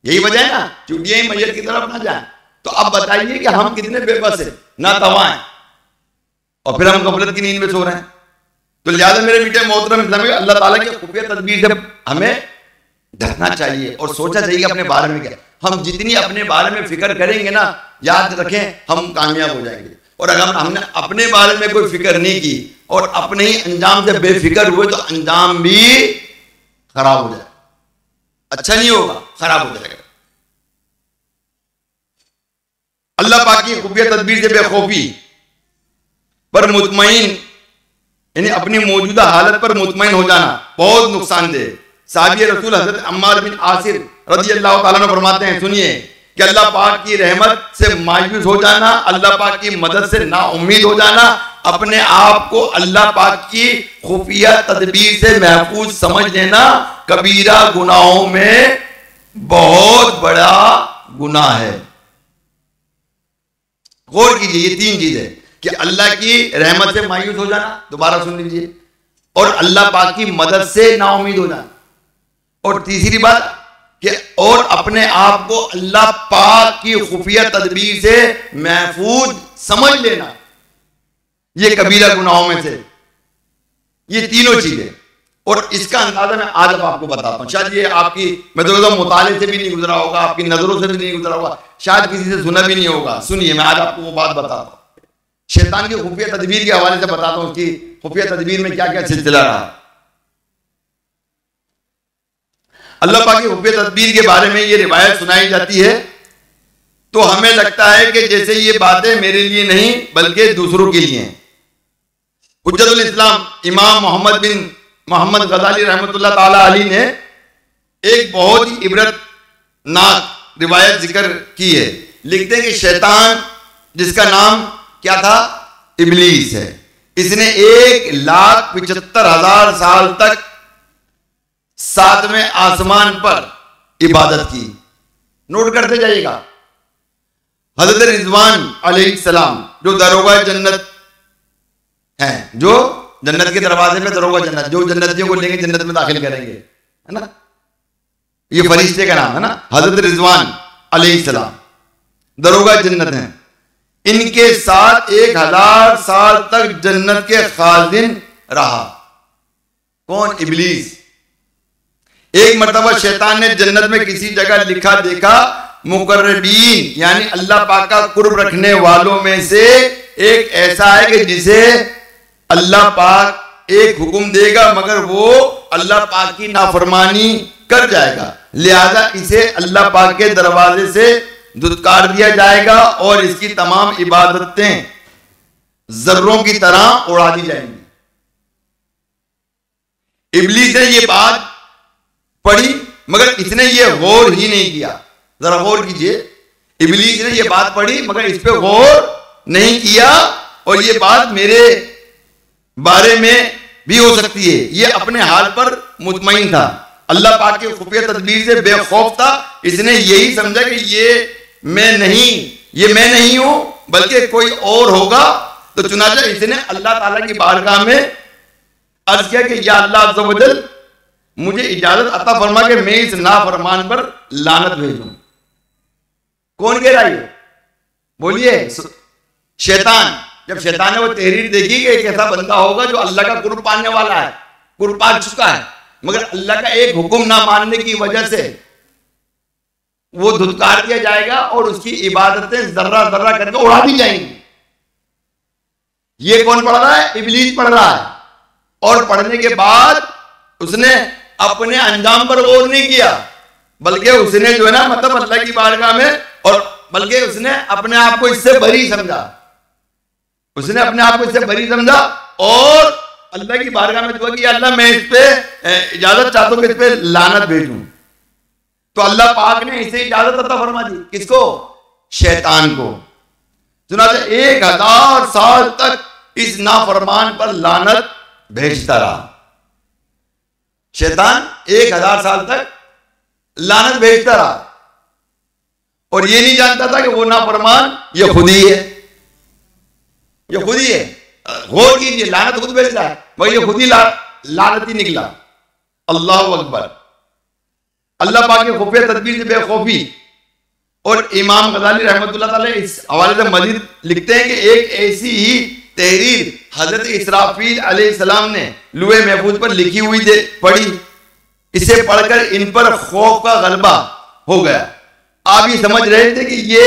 यही वजह है ना, चूटियां ही मैयत की तरफ ना जाए। तो अब बताइए कि हम कितने बेबस है, ना तवाएं, और फिर हम गफलत की नींद में सो रहे हैं। तो लिहाजा मेरे मीठे मोहतरम इस्लामी, अल्लाह ताला की खुफिया तदबीर से हमें डरना चाहिए और सोचना चाहिए अपने बारे में क्या। हम जितनी अपने बारे में फिक्र करेंगे ना, याद रखें हम कामयाब हो जाएंगे। और अगर हमने अपने बारे में कोई फिक्र नहीं की और अपने ही अंजाम से बेफिक्र हुए, तो अंजाम भी खराब हो जाए, अच्छा नहीं होगा, खराब हो जाएगा। अल्लाह पाक की खुफिया तदबीर से बेखौफी पर मुतमईन, यानी अपनी मौजूदा हालत पर मुतमईन हो जाना बहुत नुकसानदेह। साहबी रसूल हजरत अम्मार बिन आसिर रज़ियल्लाहु ताला अन्हु फरमाते हैं, सुनिए कि अल्लाह पाक की रहमत से मायूस हो जाना, अल्लाह पाक की मदद से नाउम्मीद हो जाना, अपने आप को अल्लाह पाक की खुफिया तदबीर से महफूज समझ लेना, कबीरा गुनाहों में बहुत बड़ा गुनाह है। गौर कीजिए, ये 3 चीजें कि अल्लाह की रहमत से मायूस हो जाना, दोबारा सुन लीजिए, और अल्लाह पाक की मदद से नाउम्मीद हो जाना, और तीसरी बात कि और अपने आप को अल्लाह पाक की खुफिया तदबीर से महफूज समझ लेना, ये कबीरा गुनाहों में से ये तीनों चीजें। और इसका अंदाजा मैं आज अब आपको बताता हूं। शायद ये आपकी, मैं तो मुताले से भी नहीं गुजरा होगा, आपकी नजरों से भी नहीं गुजरा होगा, शायद किसी से सुना भी नहीं होगा। सुनिए, मैं आज आपको वो बात बताता हूं, शैतान की खुफिया तदबीर के हवाले से बताता हूं कि खुफिया तदबीर में क्या क्या सिलसिला रहा। अल्लाह पाक की खुफिया तदबीर के बारे में ये रिवायत सुनाई जाती है तो हमें लगता है कि जैसे ये बातें मेरे लिए नहीं बल्कि दूसरों के लिए हैं। हुज्जतुल इस्लाम इमाम मोहम्मद बिन मोहम्मद गजाली रहमतुल्लाह ताला अलैह ने एक बहुत ही इबरतनाक रिवायत जिक्र की है। लिखते हैं कि शैतान, जिसका नाम क्या था, इब्लीस है, इसने 1,75,000 साल तक 7वें आसमान पर इबादत की। नोट करते जाइएगा। हजरत रिजवान अलैहिस्सलाम जो दरोगा जन्नत हैं, जो जन्नत के दरवाजे में दरोगा जन्नत, जो जन्नतियों को लेंगे जन्नत में दाखिल करेंगे, है ना, ये फरिश्ते का नाम है ना, हजरत रिजवान अलैहिस्सलाम दरोगा जन्नत हैं। इनके साथ 1,000 साल तक जन्नत के खाजिन रहा। कौन? इब्लीस। एक मर्तबा शैतान ने जन्नत में किसी जगह लिखा देखा, मुकर्रबीन यानी अल्लाह पाक का कुर्ब रखने वालों में से एक ऐसा है कि जिसे अल्लाह पाक एक हुक्म देगा मगर वो अल्लाह पाक की नाफरमानी कर जाएगा, लिहाजा इसे अल्लाह पाक के दरवाजे से दुत्कार दिया जाएगा और इसकी तमाम इबादतें जर्रों की तरह उड़ा दी जाएंगी। इब्लीस ने ये बात पढ़ी मगर इसने ये गौर ही नहीं किया। जरा गौर कीजिए, इब्लीस ने ये बात पढ़ी मगर इस पे गौर नहीं किया, और ये बात मेरे बारे में भी हो सकती है। ये अपने हाल पर मुतमईन था, अल्लाह पाक के खुफिया तदबीर से बेखौफ था। इसने यही समझा कि ये मैं नहीं हूं बल्कि कोई और होगा। तो चुनाचा इसने अल्लाह ताला की बारगाह में अर्ज किया कि या अल्लाह अज़्ज़ व जल, मुझे इजाजत अता फरमा के मैं इस नाफरमान पर लानत भेजूं। कौन कह रहा है? बोलिए, शैतान। जब शैतान ने वो तहरीर देखी कि एक ऐसा बंदा होगा जो अल्लाह का कुर्ब पाने वाला है, कुर्ब पा चुका है, मगर अल्लाह का एक हुक्म ना मानने की वजह से वो धुतकार दिया जाएगा और उसकी इबादतें जर्रा जर्रा करके उड़ा दी जाएंगी। ये कौन पढ़ रहा है? इब्लीस पढ़ रहा है। और पढ़ने के बाद उसने अपने अंजाम पर गौर नहीं किया, बल्कि उसने जो है ना मतलब अल्लाह की बारगाह में, और बल्कि उसने अपने आप को इससे बरी समझा, उसने अपने आप को इससे बरी समझा और अल्लाह की बारगाह में दुआ की, अल्लाह मैं इस पे इजाजत चाहता हूं कि इस पे लानत भेजूं। तो अल्लाह पाक ने इसे इजाजत अता फरमा दी। किसको? शैतान को। चुनांचे 1000 साल तक इस नाफरमान पर लानत भेजता रहा। शैतान 1000 साल तक लानत भेजता रहा और ये नहीं जानता था कि वो नाफरमान ये खुद ही है, ये खुद ही है। गौर कीजिए, लानत खुद भेजता है मगर ये खुद ही लानत ही निकला। अल्लाह अकबर। अल्लाह पाक के खुफिया तदबीर से बेखौफी। और इमाम गजाली रहमतुल्लाह ताला इस हवाले से मजीद लिखते हैं कि एक ऐसी ही तहरीर हजरत इसराफील अलैहिस्सलाम ने लूहे महफूज पर लिखी हुई पढ़ी। इसे पढ़कर इन पर खौफ का गलबा हो गया। आप ये समझ रहे थे कि ये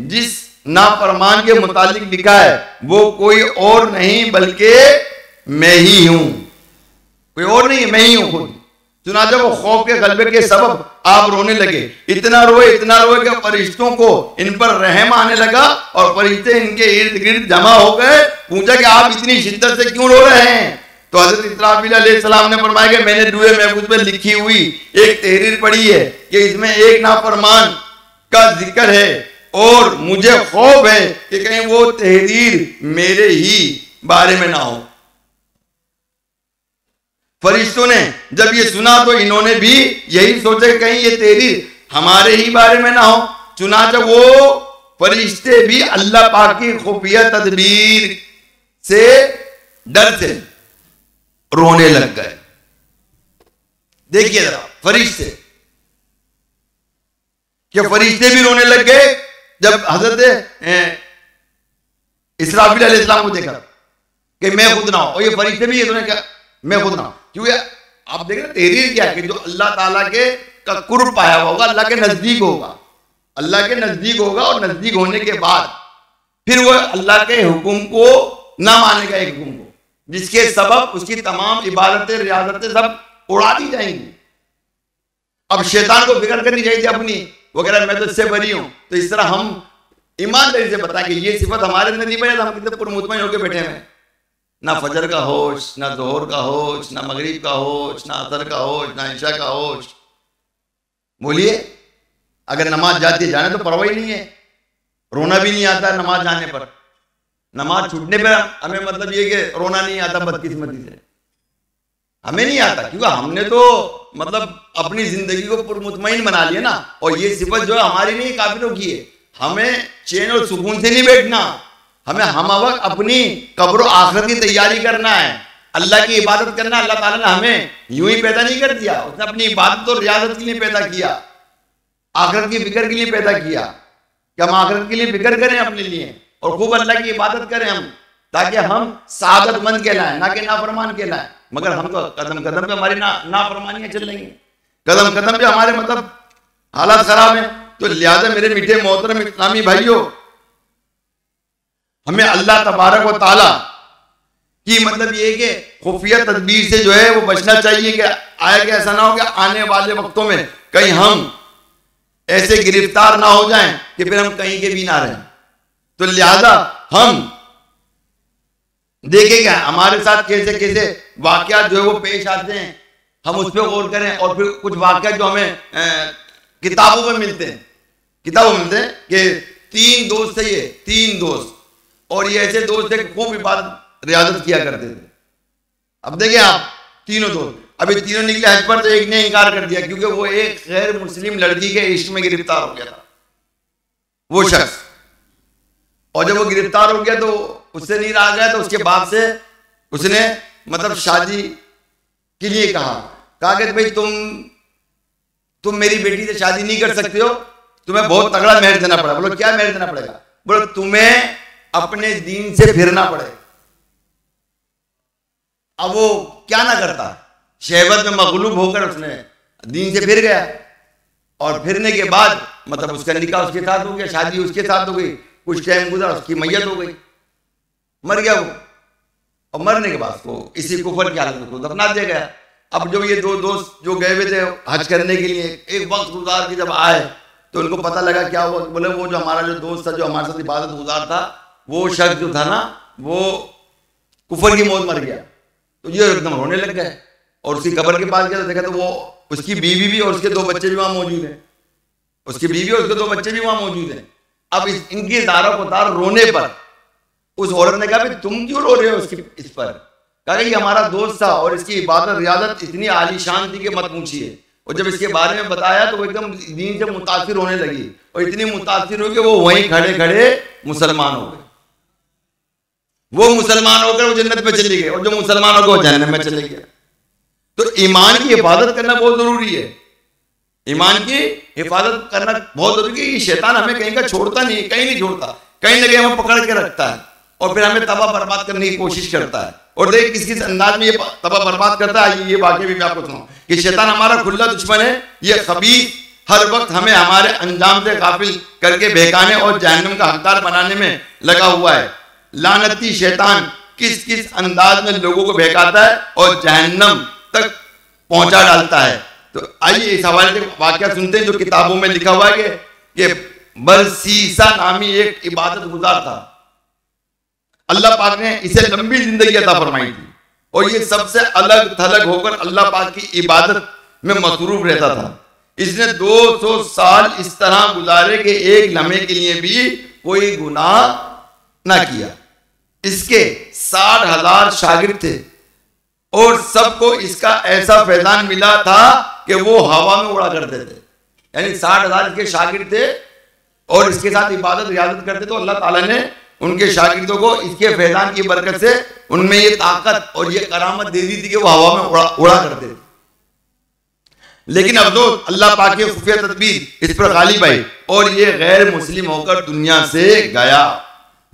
जिस नाफरमान के मुतालिक लिखा है वो कोई और नहीं बल्कि मैं ही हूं, कोई और नहीं, मैं ही हूं खुद। चुनांचे वो खौफ के गलबे के सबब आप रोने लगे। इतना रोए कि फरिश्तों को इन पर रहम आने लगा और फरिश्ते इनके इर्द गिर्द जमा हो गए। पूछा कि आप इतनी शिद्दत से क्यों रो रहे हैं? तो हजरत इसराफील अलैहिस्सलाम ने फरमाया कि मैंने लूहे महफूज में लिखी हुई एक तहरीर पढ़ी है कि इसमें एक नाफरमान का जिक्र है और मुझे खौफ है कि कहीं वो तहरीर मेरे ही बारे में ना हो। फरिश्तों ने जब ये सुना तो इन्होंने भी यही सोचा कि कहीं ये तहरीर हमारे ही बारे में ना हो। चुनांचे वो फरिश्ते भी अल्लाह पाक की खुफिया तदबीर से डर से रोने लग गए। देखिए जरा फरिश्ते, क्या फरिश्ते भी रोने लग गए जब हजरत इसराफील अलैहिस्सलाम को देखा कि मैं खुद ना हूं, और ये फरिश्ते भी ये क्या मैं खुद ना हूं। क्योंकि आप देख रहे तहरीर क्या है कि जो अल्लाह ताला के का कुर्ब पाया हुआ होगा, अल्लाह के नजदीक होगा, अल्लाह के नजदीक होगा और नजदीक होने के बाद फिर वो अल्लाह के हुक्म को ना मानेगा, एक हुक्म को जिसके सबब उसकी तमाम इबादतें रियाजतें सब उड़ा दी जाएंगी। अब शैतान को फिक्र करनी चाहिए अपनी, वो कह रहा है मैं तो इससे बरी हूं। तो इस तरह हम ईमानदारी से बताएं कि ये सिफत हमारे अंदर नहीं बनी, हम कितने पुरमुतमईन होकर बैठे हैं। ना फजर का होश, ना जोहर का होश, ना मगरिब का होश, ना असर का होश, ना इशा का होश। बोलिए, अगर नमाज जाती है जाने तो परवाह ही नहीं है, रोना भी नहीं आता नमाज जाने पर। नमाज छूटने पर हमें मतलब ये कि रोना नहीं आता बदकिस्मती से, हमें नहीं आता क्योंकि हमने तो मतलब अपनी जिंदगी को पुरमुतमईन बना लिया ना। और ये सिफत जो है हमारी नहीं, काफिरों की है। हमें चैन और सुकून से नहीं बैठना, हमें हम वक्त अपनी कब्र आखिरत की तैयारी करना है, अल्लाह की इबादत करना। अल्लाह ताला ने हमें यूं ही पैदा नहीं कर दिया, उसने अपनी इबादत और रियाजत के लिए पैदा किया, आखिरत की फिक्र के लिए पैदा किया कि हम आखिरत के लिए फिक्र करें अपने लिए और खूब अल्लाह की इबादत करें हम, ताकि हम सादतमंद कहलाएं, ना कि नाफरमान कहलाएं। मगर हम तो कदम कदम पे हमारी नाफरमानियां चल रही हैं, कदम कदम पे हमारे मतलब हालात खराब है। तो लिहाजा मेरे मीठे मोहतरम इस्लामी भाइयों, हमें अल्लाह तबारक व तआला कि मतलब ये कि खुफिया तदबीर से जो है वो बचना चाहिए कि आया कि ऐसा ना हो कि आने वाले वक्तों में कहीं हम ऐसे गिरफ्तार ना हो जाएं कि फिर हम कहीं के भी ना रहें। तो लिहाजा हम देखेंगे हमारे साथ कैसे कैसे वाकयात जो है वो पेश आते हैं, हम उस पर गौर करें। और फिर कुछ वाकयात जो हमें किताबों में मिलते हैं, कि 3 दोस्त थे, ये 3 दोस्त, और ये ऐसे दोस्त थे कि खूब इबादत रियाजत किया करते थे। अब देखिए आप, तीनों दोस्त, अभी तीनों निकले हज पर, तो एक ने इनकार कर दिया क्योंकि वो एक गैर मुस्लिम लड़की के इश्क में गिरफ्तार हो गया था वो शख्स। और जब वो गिरफ्तार हो गया तो उससे नहीं रहा गया, तो उसके बाप से उसने मतलब शादी के लिए कहा कि भाई तुम मेरी बेटी से शादी नहीं कर सकते हो, तुम्हें बहुत तगड़ा मेहर देना पड़ेगा। बोलो क्या मेहर देना पड़ेगा? बोलो तुम्हें अपने दीन से फिरना पड़ेगा। अब वो क्या ना करता, शहवत में मगलूब होकर उसने दीन से फिर गया, और फिरने के बाद मतलब उसका निकाह उसके साथ हो गया, शादी उसके साथ हो गई। कुछ टाइम गुजरा, उसकी मैयत हो गई, मर गया वो। और मरने के बाद उसको इसी कुफर की हालत में उसको दफना दिया गया। अब जो ये 2 दोस्त जो गए हुए थे हज करने के लिए, एक वक्त गुजार के जब आए तो उनको पता लगा क्या हुआ। बोले वो जो हमारा जो दोस्त था, जो हमारे साथ इबादत गुजार था, वो शख्स जो था ना, वो कुफर की मौत मर गया। तो ये एकदम रोने लग गए, और उसकी कब्र के पास गया तो देखा तो वो उसकी बीवी भी और उसके 2 बच्चे भी वहां मौजूद हैं। उसकी बीवी और उसके 2 बच्चे भी वहां मौजूद हैं। अब इनकी दारो कोतार रोने पर उस औरत ने कहा तुम क्यों रो रहे हो इस पर? कहा कि ये हमारा दोस्त था और इसकी इबादत रियादत इतनी आलीशान थी कि मत पूछिए। और जब इसके बारे में बताया तो वो एकदम दीन से मुतासिर होने लगी, और इतनी मुतासिर हो कि वो वहीं खड़े खड़े मुसलमान हो गए। वो मुसलमान होकर वो जन्नत में चले गए, और जो मुसलमान होकर वो जहन्नम में चले गए। तो ईमान की हिफाजत करना बहुत जरूरी है। ईमान की हिफाजत करना बहुत जरूरी है। शैतान हमें कहीं का छोड़ता नहीं, कहीं नहीं छोड़ता, कहीं ना कहीं हमें पकड़ के रखता है और फिर हमें तबाह बर्बाद करने की कोशिश करता है। और देख किस किस अंदाज में ये तबाह बर्बाद करता है। ये वाकई भी मैं आपको सुनाऊं कि शैतान हमारा खुला दुश्मन है। ये खबीस हर वक्त हमें हमारे अंजाम से गाफिल करके बहकाने और जहन्नम का हकदार बनाने में लगा हुआ है। लानती शैतान किस किस अंदाज में लोगों को बहकाता है और जहन्नम तक पहुंचा डालता है। तो आइए इस हवाले से वाकया सुनते हैं जो किताबों में लिखा हुआ है कि बरसीसा नामी एक इबादत गुजार था। अल्लाह पाक ने इसे लंबी जिंदगी अता फरमाई थी, और ये सबसे अलग थलग होकर अल्लाह पाक की इबादत में मसरूफ रहता था। इसने 200 साल इस तरह गुजारे कि एक लम्हे के लिए भी कोई गुनाह ना किया। इसके 60,000 शागिर्द थे, और सबको इसका ऐसा फैजान मिला था कि वो हवा में उड़ा करते थे। यानी 60,000 इसके शागिर्द थे और इसके साथ इबादत रियाजत करते, तो अल्लाह ताला ने उनके शागिर्दों को इसके फैजान की बरकत से उनमें ये ताकत और ये करामत दे दी थी कि वो हवा में उड़ा करते थे। लेकिन अफसोस अल्लाह पाक की खुफिया तदबीर इस पर गालिब आई और ये गैर मुस्लिम होकर दुनिया से गया।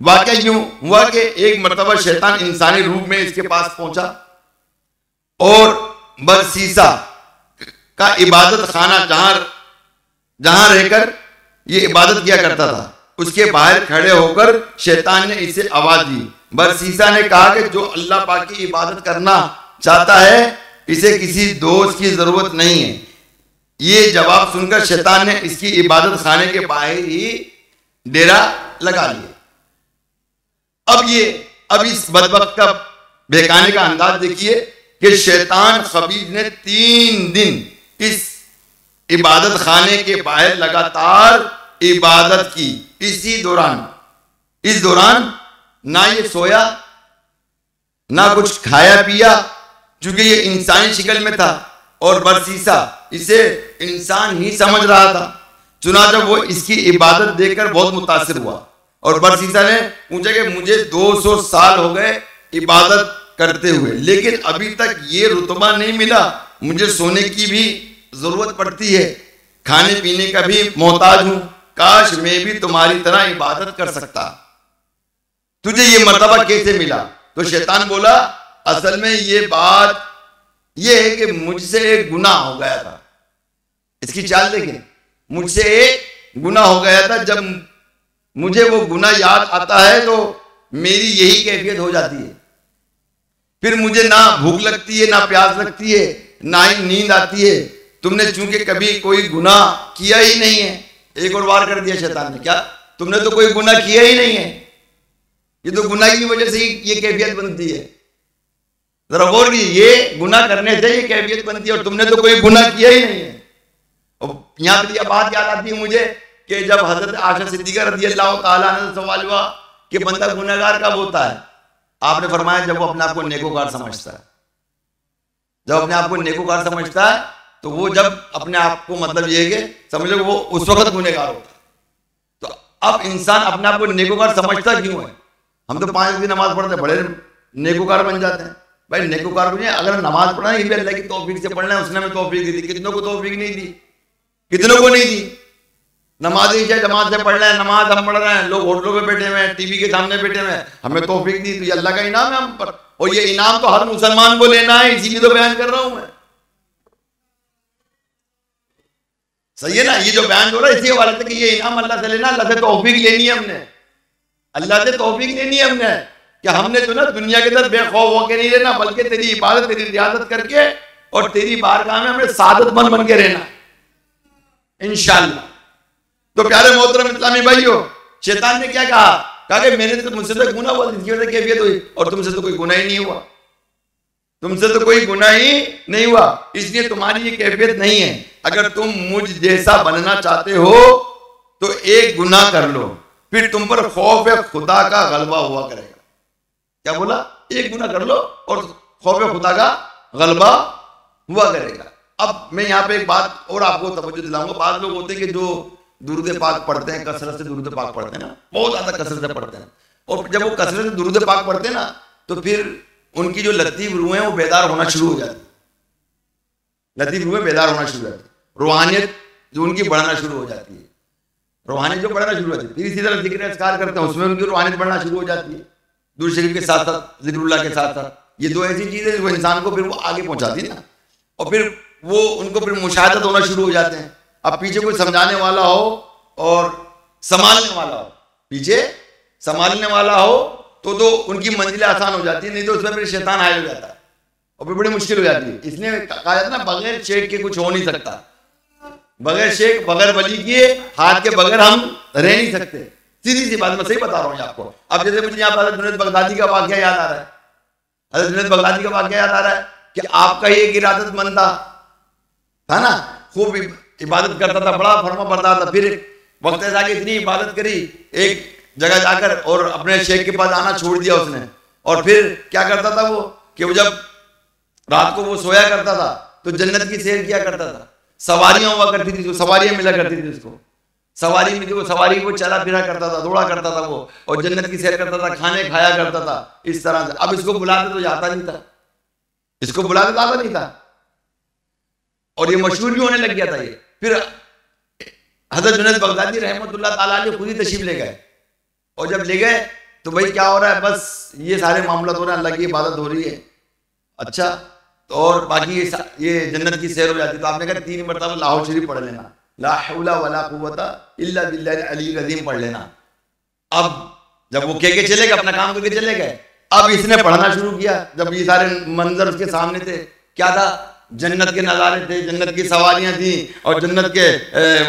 वाकई यूं हुआ कि एक मर्तबा शैतान इंसानी रूप में इसके पास पहुंचा और बरसीसा का इबादत खाना जहां रहकर ये इबादत किया करता था, उसके बाहर खड़े होकर शैतान ने इसे आवाज दी। बरसीसा ने कहा कि जो अल्लाह पाक की इबादत करना चाहता है इसे किसी दोस्त की जरूरत नहीं है। ये जवाब सुनकर शैतान ने इसकी इबादत खाने के बाहर ही डेरा लगा लिया। अब इस बदबख्त का बहकाने का अंदाज देखिए कि शैतान खबीज ने 3 दिन इस इबादत खाने के बाहर लगातार इबादत की। इस दौरान ना ये सोया ना कुछ खाया पिया, क्योंकि ये इंसानी शक्ल में था और बरसीसा इसे इंसान ही समझ रहा था। चुनांचे वो इसकी इबादत देखकर बहुत मुतासिर हुआ और बरसीसा ने पूछा कि मुझे 200 साल हो गए इबादत करते हुए, लेकिन अभी तक ये रुतबा नहीं मिला। मुझे सोने की भी जरूरत पड़ती है, खाने पीने का भी मोहताज हूं। काश मैं भी तुम्हारी तरह इबादत कर सकता। तुझे ये मर्तबा कैसे मिला? तो शैतान बोला, असल में ये बात ये है कि मुझसे एक गुनाह हो गया था। इसकी चाल देखें, मुझसे एक गुनाह हो गया था। जब मुझे वो गुनाह याद आता है तो मेरी यही कैफियत हो जाती है। फिर मुझे ना भूख लगती है, ना प्यास लगती है, ना ही नींद आती है। तुमने चूंकि कभी कोई गुनाह किया ही नहीं है। एक और वार कर दिया शैतान ने, क्या तुमने तो कोई गुनाह किया ही नहीं है, ये तो गुनाह की वजह से ही ये कैफियत बनती है। जरा गौर कीजिए, ये गुनाह करने से ये कैफियत बनती है और तुमने तो कोई गुनाह किया ही नहीं है। और यहाँ पर यह बात याद आती है मुझे कि जब हजरत आयशा सिद्दीका रज़ी अल्लाह तआला अन्हा से सवाल हुआ कि बंदा गुनहगार कब होता है, आपने फरमाया जब वो अपने आप को नेकोकार समझता है। जब अपने आप को नेकोकार समझता है तो वो जब अपने आप को मतलब ये है कि समझो वो उस वक्त गुनहगार होता है। तो अब इंसान अपने आप को नेकोकार समझता क्यों है? हम तो 5 दिन नमाज पढ़ते बड़े नेकोकार बन जाते हैं। भाई नेकोकार बने, अगर नमाज पढ़ना है ये भी अल्लाह की तौफीक से पढ़ना है, उसने हमें तौफीक दी थी। कितनों को तौफीक नहीं दी, कितनों को नहीं दी। नमाज जमात से पढ़ रहे हैं, नमाज हम पढ़ रहे हैं, लोग होटलों पे बैठे हुए हैं, टीवी के सामने बैठे हुए हैं, हमें तौफीक दी। तो ये अल्लाह का इनाम है हम पर, और ये इनाम तो हर मुसलमान को लेना है, इसीलिए तो बयान कर रहा हूं मैं। सही है ना? ये जो बयान हो रहा है इसी हवाले से कि ये इनाम अल्लाह से लेना, अल्लाह से तौफीक लेनी है हमने, अल्लाह से तौफीक लेनी है हमने। कि हमने जो ना दुनिया के अंदर बेखौफ होकर नहीं रहना, बल्कि तेरी इबादत, तेरी रियाजत करके और तेरी बारगाह में हमें सादतमंद बन के रहना इंशाअल्लाह। तो प्यारे मोहतरम इस्लामी भाइयों, शैतान ने क्या कहा? कहा कि मैंने तो मुझसे तो गुनाह हुआ, इसकी वजह से कैफियत हुई, और तुमसे तो कोई गुनाह ही नहीं हुआ, तुमसे तो कोई गुनाह ही नहीं हुआ, इसलिए तुम्हारी ये कैफियत नहीं है। अगर तुम मुझ जैसा बनना चाहते हो तो एक गुनाह कर लो, फिर तुम पर खौफ खुदा का गलबा हुआ करेगा। क्या बोला? एक गुनाह कर लो और खौफ खुदा का गलबा हुआ करेगा। अब मैं यहाँ पे एक बात और आपको तवज्जो दिलाऊंगा। बाद लोग होते हैं कि जो दुरूद पाक पढ़ते हैं, कसरत से दुरूद पाक पढ़ते हैं ना, बहुत ज्यादा कसरत से पढ़ते हैं, और जब वो कसरत से दुरूद पाक पढ़ते हैं ना तो फिर उनकी जो लतीफ रूहें वो बेदार होना शुरू हो जाती, लतीफ रूहें बेदार होना शुरू हो जाती, रूहानियत जो उनकी बढ़ना शुरू हो जाती है, रूहानियत जो बढ़ना शुरू हो जाती है। फिर इसी तरह जिक्र अस्कार करते हैं, उसमें उनकी रूहानियत बढ़ना शुरू हो जाती है, दुरूद शरीफ के साथ साथ जिक्रुल्लाह के साथ साथ। ये दो ऐसी चीजें जो इंसान को फिर वो आगे पहुंचाती है ना, और फिर वो उनको फिर मुशाहदत होना शुरू हो जाते हैं। अब पीछे कोई समझाने वाला हो और संभालने वाला हो, पीछे संभालने वाला हो तो उनकी मंजिलें आसान हो जाती है, नहीं तो उसमें फिर शैतान हायल हो जाता है और फिर बड़ी मुश्किल हो जाती है। इसलिए कहा जाता है ना, बगैर शेख के कुछ हो नहीं सकता, बगैर शेख बगैर वली के हाथ के बगैर हम रह नहीं सकते। सीधी सी बात मैं सही बता रहा हूँ आपको। अब जैसे मुझे यहाँ पर जुनैद बगदादी का वाकया याद आ रहा है, हज़रत जुनैद बगदादी का वाकया याद आ रहा है कि आपका ये एक इरादतमंद था ना, खूब इबादत करता था, बड़ा फरमा बरदार था। फिर वक्त ऐसा कि इतनी इबादत करी, एक जगह जाकर और अपने शेख के पास आना छोड़ दिया उसने। और फिर क्या करता था वो कि वो जब रात को वो सोया करता था तो जन्नत की सैर किया करता था, सवारियां हुआ करती थी, सवारियां मिला करती थी उसको, सवारी में वो सवारी को चला फिरा करता था, दौड़ा करता था वो, और जन्नत की सैर करता था, खाने खाया करता था इस तरह से। अब इसको बुलाते तो जाता नहीं था, इसको बुलाते तो आता नहीं था, और ये मशहूर भी होने लग गया था ये। फिर हज़रत जुनैद बगदादी रहमतुल्लाह ताला अलैह खुद ही तशरीफ ले गए, और जब ले गए तो भाई क्या हो रहा है, बस ये सारे मामला हो रहे हैं, अल्लाह की इबादत हो रही है, अच्छा, तो और बाकी ये जन्नत की सैर हो जाती। तो आपने कहा 3 मरतबा लाहौर शरीफ पढ़ लेना, ला हौला वला कुव्वता इल्ला बिल्लाहिल अलील अज़ीम पढ़ लेना। अब जब वो कह के चले गए, अपना काम करके चले गए, अब इसने पढ़ना शुरू किया। जब ये सारे मंजर उसके सामने थे, क्या था, जन्नत के नज़ारे थे, जन्नत की सवारियां थी, और जन्नत के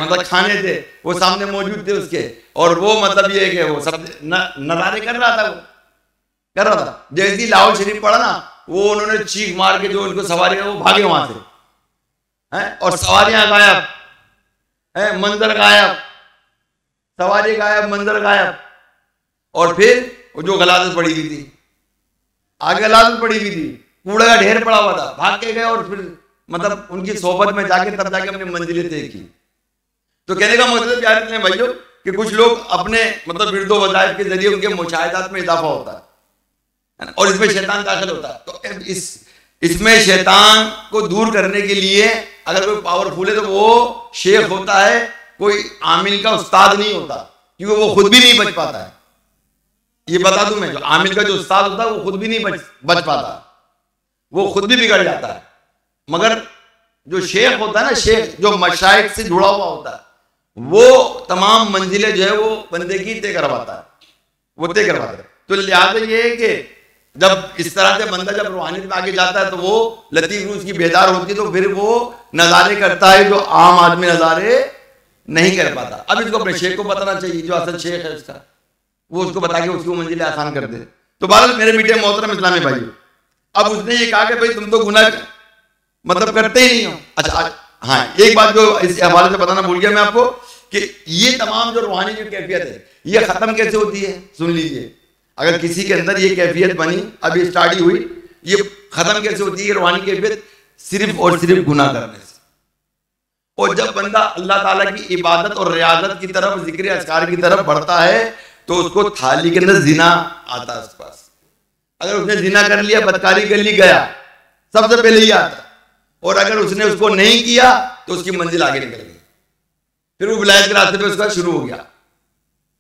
मतलब खाने थे, वो सामने मौजूद थे उसके, और वो मतलब ये कि वो सब नज़ारे कर रहा था, वो कर रहा था। जैसे ही लाहौर शरीफ पढ़ा ना, वो उन्होंने चीख मार के जो उनको सवारियां, वो भागे वहां से हैं, और सवारियां गायब है, मंजर गायब, सवारी गायब, मंजर गायब। और फिर वो जो गलादत पड़ी हुई थी, आगे गलादत पड़ी हुई थी, कूड़े का ढेर पड़ा हुआ था, भाग के गए, और फिर मतलब उनकी सोहबत में जाके तब जाके अपनी मंजिलें तय की। तो कहने का मतलब प्यारे इतने भाइयों कि कुछ लोग अपने मतलब विर्दो वज़ाइफ के जरिए उनके मुशाहिदात में इजाफा होता है और इसमें शैतान दाखिल होता है। तो इसमें शैतान को दूर करने के लिए अगर कोई पावरफुल है तो वो शेख होता है, कोई आमिल का उस्ताद नहीं होता, क्योंकि वो खुद भी नहीं बच पाता है। ये बता दूं मैं, जो आमिल का जो उस्ताद होता है वो खुद भी नहीं बच पाता, वो खुद भी बिगड़ जाता है। मगर जो शेख होता है ना, शेख जो मशाइख से जुड़ा हुआ होता है, वो तमाम मंजिलें जो है वो बंदे की तय करवाता है, वो तय करवाता है। तो लिहाजा ये है कि जब इस तरह से बंदा जब रूहानियत में आगे जाता है तो वो लतीफ रूह की बेदार होती है, तो फिर वो नज़ारे करता है जो आम आदमी नज़ारे नहीं कर पाता। अब इसको अपने शेख को बताना चाहिए, जो असल शेख है इसका, वो उसको बता के उसकी मंजिलें आसान कर दे। तो बहरहाल मेरे मीठे मोहतरम इस्लामी भाई, अब उसने ये कहा कि भाई तुम तो गुनाह मतलब करते ही नहीं हो। अच्छा हाँ, एक बात जो इस हवाले से बताना भूल गया मैं आपको कि ये तमाम जो रूहानी जो कैफियत है ये खत्म कैसे होती है, सुन लीजिए। अगर किसी के अंदर ये कैफियत बनी, अभी स्टार्ट ही हुई, ये खत्म कैसे होती है रूहानी कैफियत? सिर्फ और सिर्फ गुनाह करने से। और जब बंदा अल्लाह ताला की इबादत और रियाजत की तरफ, जिक्र अस्कार की तरफ बढ़ता है तो उसको थाली के अंदर जिना आता है उसके पास। अगर उसने जिना कर लिया, बदकारी कर ली, गया सबसे पहले ही आता। और अगर उसने उसको नहीं किया तो उसकी मंजिल आगे निकल गई, फिर वो विलायत के रास्ते पे उसका शुरू हो गया।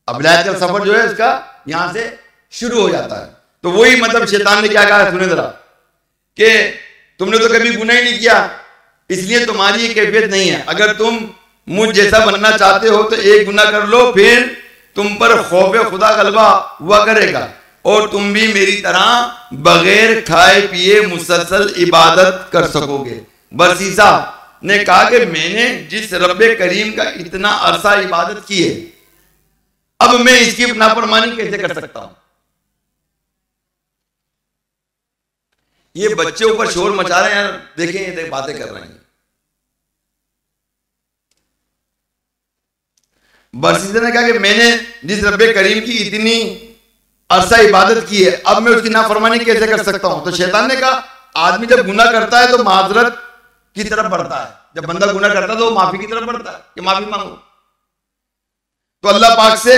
अब विलायत का सफर जो है उसका यहां से शुरू हो जाता है। तो वही मतलब शैतान ने क्या कहा, सुने जरा, कि तुमने तो कभी गुनाह ही नहीं किया, इसलिए तुम्हारी ये कैफियत नहीं है। अगर तुम मुझ जैसा बनना चाहते हो तो एक गुनाह कर लो, फिर तुम पर खौफ खुदा गलबा हुआ करेगा और तुम भी मेरी तरह बगैर खाए पिए मुसलसल इबादत कर सकोगे। बरसीसा ने कहा कि मैंने जिस रब्बे करीम का इतना अरसा इबादत की है, अब मैं इसकी नाफरमानी कैसे कर सकता हूं? ये बच्चे ऊपर शोर मचा रहे हैं, देखें ये बातें कर रहे हैं। बरसीसा ने कहा कि मैंने जिस रब्बे करीम की इतनी अरसा इबादत की है, अब मैं उसकी नाफरमानी कैसे कर सकता हूं? तो शैतान ने कहा आदमी जब गुनाह करता है तो माजरत की तरफ बढ़ता है। जब बंदा गुनाह करता है तो माफी की तरफ बढ़ता है कि माफी मांगो। तो अल्लाह पाक से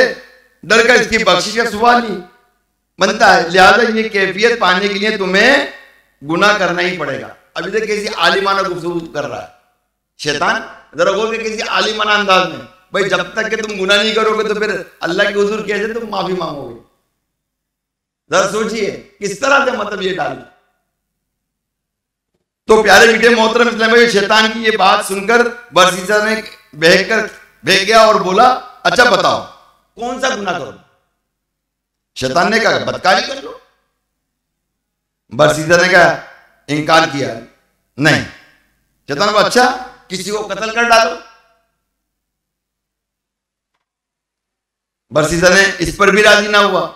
डर कर इसकी बख्शिश का सवाल ही बनता है। लिहाजा ये कैफियत पाने के लिए तुम्हें गुनाह करना ही पड़ेगा। अभी तक किसी आलिमाना गुफ्तगू कर रहा है शैतान, जरा बोल के किसी आलिमाना अंदाज में, भाई जब तक कि तुम गुनाह नहीं करोगे तो फिर अल्लाह के हुजूर कैसे तुम माफी मांगोगे? जरा सोचिए किस तरह से मतलब ये डाली। तो प्यारे मीठे मोहतरम इस्लाम भाई, शैतान की ये बात सुनकर बरसीसा ने बहक गया और बोला अच्छा बताओ कौन सा गुनाह करो? शैतान ने कहा बदकारी कर लो। बरसीसा ने कहा इनकार किया नहीं। शैतान को अच्छा किसी को कत्ल कर डालो। बरसीसा ने इस पर भी राजी ना हुआ।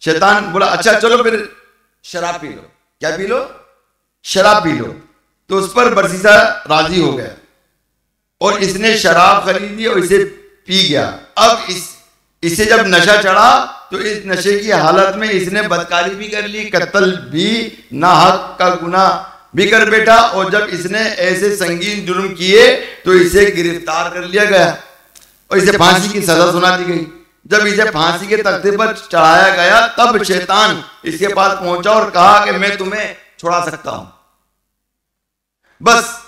शैतान बोला अच्छा चलो फिर शराब पी लो। क्या पी लो? शराब पी लो। तो उस पर बरसीसा राजी हो गया और इसने शराब खरीदी और इसे पी गया। अब इसे जब नशा चढ़ा तो इस नशे की हालत में इसने बदकारी भी कर ली, कत्ल भी, नाहक का गुनाह भी कर बैठा। और जब इसने ऐसे संगीन जुर्म किए तो इसे गिरफ्तार कर लिया गया और इसे फांसी की सजा सुना दी गई। जब इसे फांसी के तख्ते पर चढ़ाया गया तब शैतान इसके पास पहुंचा और कहा कि मैं तुम्हें छुड़ा सकता हूं, बस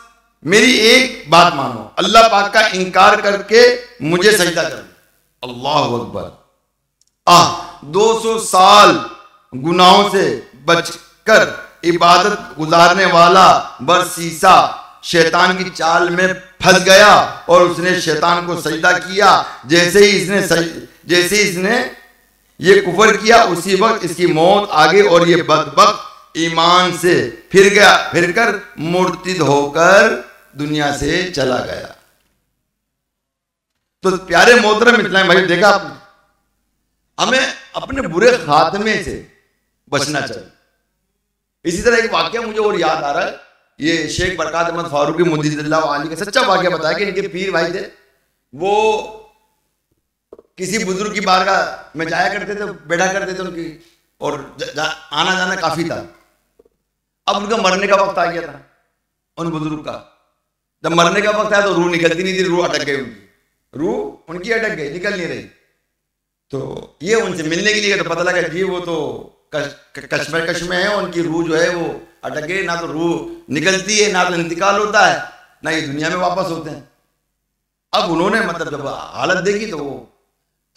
मेरी एक बात मानो, अल्लाह पाक का इनकार करके मुझे सजदा करो। अल्लाह अकबर। 200 साल गुनाहों से बचकर इबादत गुजारने वाला बरसीसा शैतान की चाल में फंस गया और उसने शैतान को सजदा किया। जैसे ही इसने ये कुफर किया उसी वक्त इसकी मौत आ गई और ये बदबख्त ईमान से फिरकर मुर्तिद होकर दुनिया से चला गया। तो प्यारे मोहतरम इस्लाम भाई, देखा आपने, हमें अपने बुरे खात्मे से बचना चाहिए। इसी तरह एक वाक्य मुझे और याद आ रहा है, ये शेख बरकत अहमद फारूकी मुद्दिल्लाह अली का सच्चा वाक्य बताया कि इनके पीर भाई थे, वो किसी बुजुर्ग की बारगाह में जाया करते थे, बैठा करते थे उनकी, और आना जाना काफी था। अब उनका मरने का वक्त आ गया था उन बुजुर्ग का। जब मरने का वक्त आया तो रूह निकलती नहीं थी, रूह अटक गई, रूह उनकी अटक गई, निकल नहीं रही। तो ये उनसे मिलने के लिए तो पता लगा जी वो तो कश्मकश में है, उनकी रूह जो है वो अटक गई, ना तो रूह निकलती है, ना तो इंतकाल होता है, ना ये दुनिया में वापस होते हैं। अब उन्होंने मतलब जब हालत देखी तो वो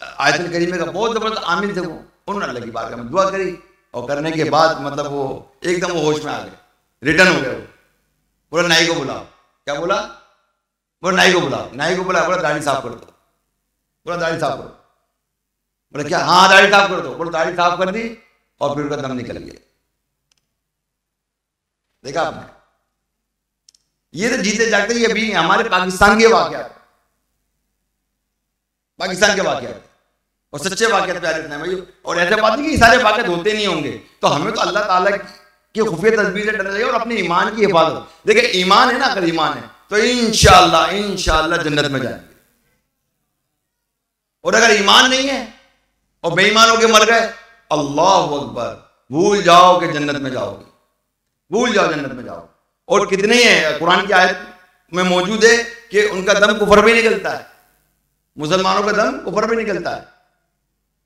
आयतुल करीमे का बहुत जबरदस्त आमिल थे, वो उन्होंने अल्लाह की बारगाह में दुआ करी और करने के बाद मतलब वो एकदम वो होश में आ गए, रिटर्न हो गए। वो बोला नाई को बुलाओ। क्या बोला? बोला नाई को बुलाओ। नाई को बुला, बोला दाढ़ी साफ कर दो। बोला दाढ़ी साफ करो। बोला क्या? हाँ दाढ़ी साफ कर दो। बोला दाढ़ी साफ कर दी और फिर उनका दम निकल गया। देखा आपने? ये तो जीते जागते ही अभी हमारे पाकिस्तान के वाकया, पाकिस्तान के वाकया और सच्चे वाकया प्यारे इतने भाई। और ऐसे बात नहीं कि सारे वाकया होते नहीं होंगे, तो हमें तो अल्लाह ताला की खुफिया तदबीर से डरना चाहिए और अपने ईमान की हिफाजत। देखिए ईमान है ना, अगर ईमान है तो इंशाअल्लाह जन्नत में जाएंगे। और अगर ईमान नहीं है और बेईमान होकर मर गए, अल्लाह अकबर, भूल जाओ कि जन्नत में जाओगे, भूल जाओ जन्नत में जाओ। और कितने हैं कुरान की आयत में मौजूद है कि उनका दम कुफर भी निकलता है, मुसलमानों का दम कुफर भी निकलता है।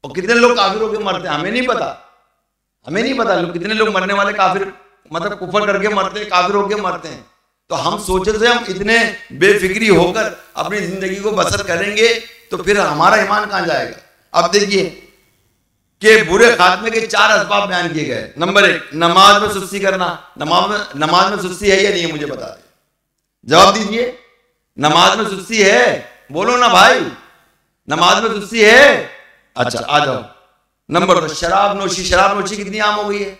और कितने लोग काफिर होकर मरते हैं हमें नहीं पता, हमें नहीं पता कितने लोग मरने वाले काफिर मतलब कुफर करके मरते हैं, काफिर होकर मरते हैं। तो हम सोचे थे हम इतने बेफिक्री होकर अपनी जिंदगी को बसर करेंगे तो फिर हमारा ईमान कहां जाएगा। अब देखिए कि बुरे खात्मे के 4 असबाब बयान किए गए। नंबर 1, नमाज में सुस्ती करना। नमाज में सुस्ती है या नहीं है मुझे बता दें, जवाब दीजिए। नमाज में सुस्ती है, बोलो ना भाई, नमाज में सुस्ती है? अच्छा आ जाओ। नंबर 2, शराब नोशी। शराब नोशी कितनी आम हो गई है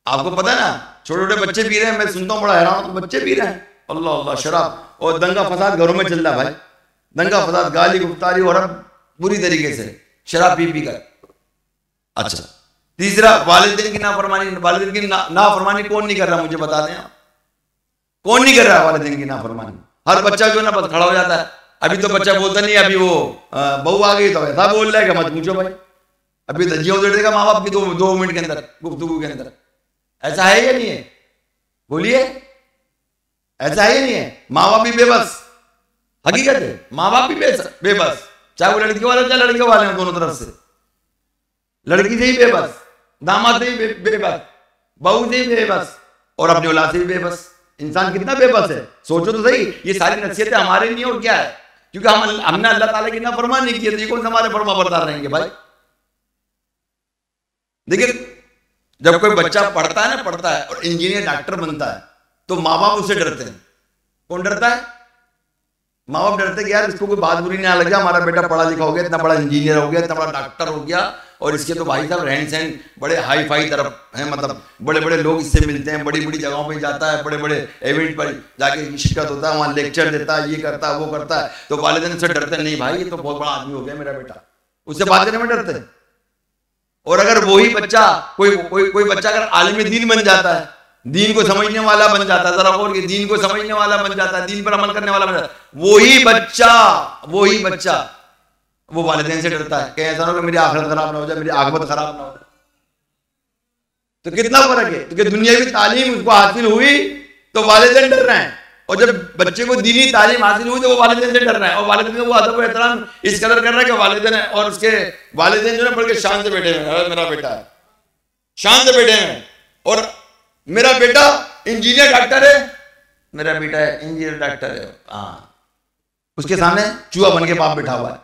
आपको पता है ना, छोटे छोटे बच्चे पी रहे हैं, मैं सुनता हूँ बड़ा हैरान हूं, बच्चे पी रहे हैं, अल्लाह अल्लाह शराब। और दंगा फसाद घरों में चल रहा है भाई, दंगा फसाद, गाली गुफ्तारी और बुरी तरीके से शराब पी पी कर। अच्छा तीसरा, वालिदैन की नाफरमानी। वालिदैन की नाफरमानी कौन नहीं कर रहा मुझे बता दें आप, कौन नहीं कर रहा है वालिदैन की नाफरमानी? हर बच्चा जो ना बस खड़ा हो जाता है। अभी तो बच्चा बोलता नहीं, अभी वो बहू आ गई तो ऐसा बोल रहा है कि मत पूछो भाई, अभी धज्जियां उधेड़ देगा माँ बाप की 2 मिनट के अंदर, गुफ्तगू के अंदर। ऐसा है या नहीं है? बोलिए, ऐसा है या नहीं है? माँ बाप भी बेबस, हकीकत है, माँ बाप भी बेबस, चाहे वो लड़की वाले चाहे लड़के वाले हैं, दोनों तरफ से। लड़की से ही बेबस, दामाद से ही बेबस, बहू से ही बेबस और अपनी औलाद से भी बेबस। इंसान कितना बेबस है, सोचो तो सही। ये सारी नसीहतें हमारे नहीं और क्या है, क्योंकि हमने अल्लाह ताला की नाफरमानी की है, तो कौन हमारे फरमा बरदार रहेंगे भाई। देखिए जब कोई बच्चा पढ़ता है ना, पढ़ता है और इंजीनियर डॉक्टर बनता है, तो माँ बाप उससे डरते हैं। कौन डरता है? माँ बाप डरते कि यार इसको कोई बात बुरी ना लग जाए, हमारा बेटा पढ़ा लिखा हो गया, इतना बड़ा इंजीनियर हो गया, इतना बड़ा डॉक्टर हो गया, और इसके तो भाई साहब रहन सहन बड़े हाई फाई तरफ है, मतलब बड़े बड़े लोग इससे मिलते हैं, बड़ी बड़ी जगहों पे जाता है, बड़े बड़े इवेंट पर जाके शिरकत होता है, वहाँ लेक्चर देता है, ये करता है वो करता है। तो वालिदैन से डरते नहीं, भाई ये तो बहुत बड़ा आदमी हो गया मेरा बेटा, उससे बात करने में डरते हैं। और अगर वही बच्चा कोई बच्चा अगर आलिम दीन बन जाता है, दीन को समझने वाला बन जाता है, जरा और दीन को समझने वाला बन जाता है, दीन पर अमल करने वाला बन जाता है, वही बच्चा वो वालिदैन से डरता है कि ऐसा ना हो कि मेरी आखिरत खराब ना हो जाए, मेरी आखिरत खराब ना हो जाए। तो कितना फर्क है, क्योंकि दुनियावी तालीम उसको हासिल हुई तो वालिदैन डर रहे हैं, और जब बच्चे को दीनी तालीम हासिल हुई तो वो वालिदैन से डर रहा है, और वालिदैन को वो अदब और एहतराम इस कदर कर रहा है कि वालिदैन है और उसके वालिदैन जो है बल्कि शान से बैठे हैं, मेरा बेटा है, शान से बैठे हैं, और मेरा बेटा इंजीनियर डॉक्टर है, मेरा बेटा है इंजीनियर डॉक्टर है। हाँ, उसके सामने चूहा बन के बाप बैठा हुआ है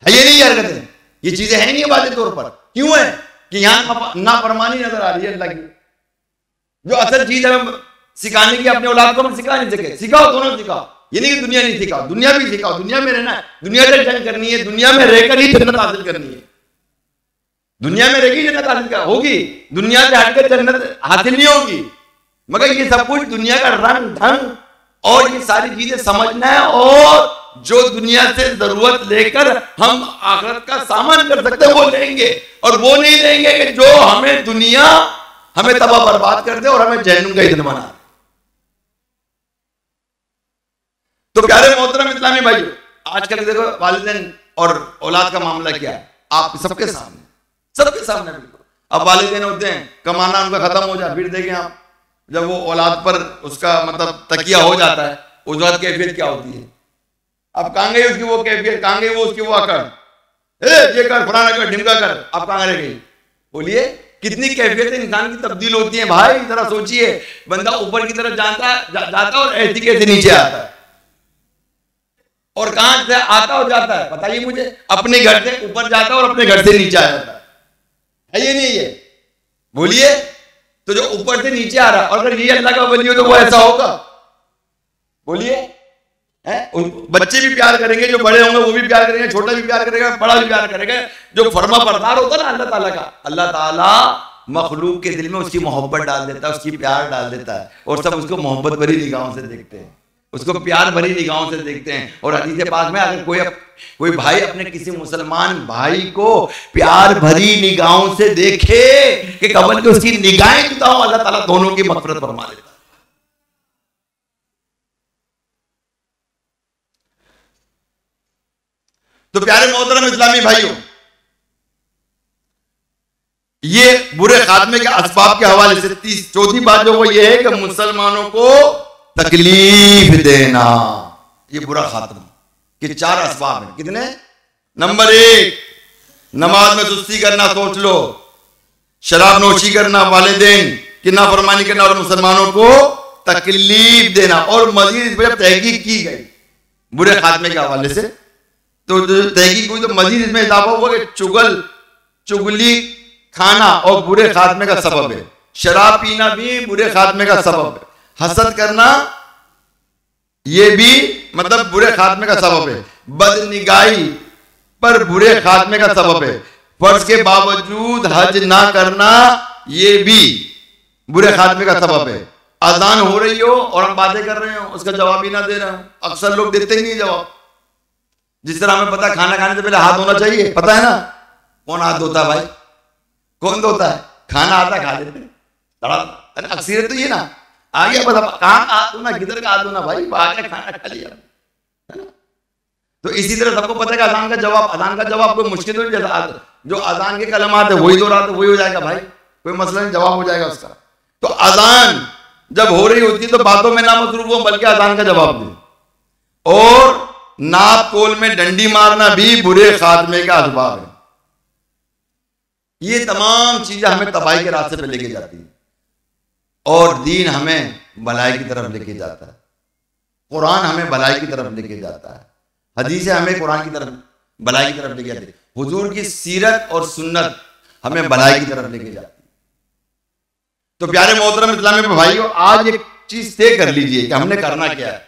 ये नहीं हरकतें, ये चीजें हैं नहीं वादे तौर पर। क्यों है कि यहां नाफरमानी नजर आ रही है अल्लाह की। जो असल चीज है सिखाने की, अपने औलाद को हम सिखा नहीं सके, सिखाओ, दोनों सिखाओ, ये नहीं कि दुनिया नहीं सिखाओ, दुनिया भी सिखाओ, दुनिया में रहना है, दुनिया से जंग करनी है, दुनिया में रहकर ही जन्नत हासिल करनी है, दुनिया में रहकर जन्नत हासिल होगी, दुनिया से हटकर जन्नत हासिल नहीं होगी। मगर ये सब कुछ दुनिया का रंग ढंग और ये सारी चीजें समझना है, और जो दुनिया से जरूरत लेकर हम आखिरत का सामान कर सकते हैं वो लेंगे, और वो नहीं लेंगे कि जो हमें दुनिया हमें तबाह बर्बाद कर दे और हमें जहन्नुम का ईंधन बना। तो प्यारे मोहतरम इस्लामी भाई, आजकल देखो वालिदैन और औलाद का मामला क्या है, आप सबके सामने बिल्कुल। अब वालिदैन होते हैं, कमाना उनका खत्म हो जाए, फिर देखें आप जब वो औलाद पर उसका मतलब तकिया हो जाता है, उस वक्त कैफियत क्या होती है। अब कहां गई उसकी वो कैफियत, कहां गई वो उसकी वो अकड़, ये कर फलाना कर ढिमका कर, अब कहां रह गई? बोलिए, कितनी कैफियत इंसान की तब्दील होती है भाई, जरा सोचिए। बंदा ऊपर की तरफ जाता और ऐसी कैसे नीचे आता है, और कहां से आता और जाता है बताइए मुझे? अपने घर से ऊपर जाता है और अपने घर से नीचे आ जाता है ये नहीं है? बोलिए, तो जो ऊपर से नीचे आ रहा है, और अगर ये अल्लाह का वली हो तो वो ऐसा होगा? बोलिए, बच्चे भी प्यार करेंगे, जो बड़े होंगे वो भी प्यार करेंगे, छोटा भी प्यार करेगा, बड़ा भी प्यार करेगा। जो फर्मा बरदार होता है ना अल्लाह ताला का, अल्लाह ताला मखलूक के दिल में उसकी मोहब्बत डाल देता है, उसकी प्यार डाल देता है, और सब उसको मोहब्बत भरी निगाहों से देखते हैं, उसको प्यार भरी निगाहों से देखते हैं। और हदीस पाक में अगर कोई भाई अपने किसी मुसलमान भाई को प्यार भरी निगाहों से देखे कि कबल के उसकी निगाहें जुदा हो, अल्लाह ताला दोनों की मग़फ़िरत फरमा देता है। तो प्यारे मोहतरम इस्लामी भाइयों, ये बुरे खात्मे के असबाब के हवाले से चौथी बात जो वो ये है कि मुसलमानों को तकलीफ देना, ये बुरा खात्मा के 4 असबाब हैं। कितने? नंबर 1, नमाज में सुस्ती करना, सोच लो, शराब नोशी करना, वालिदैन की नाफरमानी करना और मुसलमानों को तकलीफ देना। और मजीद इस पर तहकीक की गई बुरे खात्मे के हवाले से, तो तहकीक हुई तो मजीद इसमें इजाफा हुआ कि चुगली खाना और बुरे खात्मे का सबब है, शराब पीना भी बुरे खात्मे का सबब है, हसद करना ये भी मतलब बुरे खात्मे का सबब है, बदनिगाही पर बुरे खात्मे का सबब है, फर्ज के बावजूद हज ना करना ये भी बुरे खात्मे का सबब है, अजान हो रही हो और हम बातें कर रहे हो उसका जवाब ही ना दे रहा हूं, अक्सर लोग देते ही नहीं जवाब। जिस तरह हमें पता है खाना खाने से पहले हाथ धोना चाहिए, पता है ना? कौन हाथ धोता है भाई? कौन धोता है? खाना आता खा लेते हैं, अक्सर तो ये ना आ गया बता कहाँ हाथ धोना, किधर का हाथ धोना भाई, आके खाना खा लिया, है ना? तो इसी तरह सबको पता है कि अजान का जवाब कोई मुश्किल नहीं, जैसा जो अजान के कलमात है वही दोहरा तो वही हो जाएगा भाई, कोई मसला नहीं, जवाब हो जाएगा उसका। तो अजान जब हो रही होती है तो बातों में ना मसरूफ हो बल्कि अजान का जवाब दे। और नाप तोल में डंडी मारना भी बुरे खात्मे का असबाब है। ये तमाम चीजें हमें तबाही के रास्ते पे लेके जाती है और दीन हमें भलाई की तरफ लेके जाता है, कुरान हमें भलाई की तरफ लेके जाता है, हदीसें हमें कुरान की तरफ भलाई की तरफ लेके जाती है, हुजूर की सीरत और सुन्नत हमें भलाई की तरफ लेके जाती है। तो प्यारे मोहतरम इस्लामी भाइयों, आज एक चीज तय कर लीजिए कि हमने करना क्या है।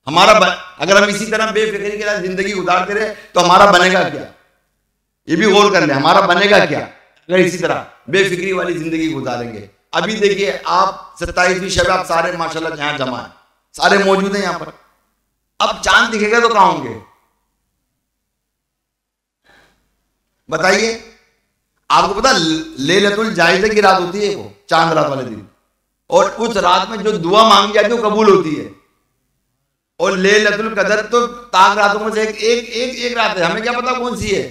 हमारा अगर हम इसी तरह बेफिक्री के साथ जिंदगी गुजारते रहे तो हमारा बनेगा क्या? ये भी गौर कर ले, हमारा बनेगा क्या अगर इसी तरह बेफिक्री वाली जिंदगी गुजारेंगे। अभी देखिए आप 27वीं शब, आप सारे माशाल्लाह यहाँ जमा है, सारे मौजूद हैं यहाँ पर। अब चांद दिखेगा तो कहाँ होंगे बताइए? आपको पता लैलतुल जायज़ा की रात होती है वो, चांद रात वाले दिन, और उस रात में जो दुआ मांगी जाती है वो कबूल होती है। और लैलतुल कदर तो ताक रातों में से एक रात है, हमें क्या पता कौन सी है?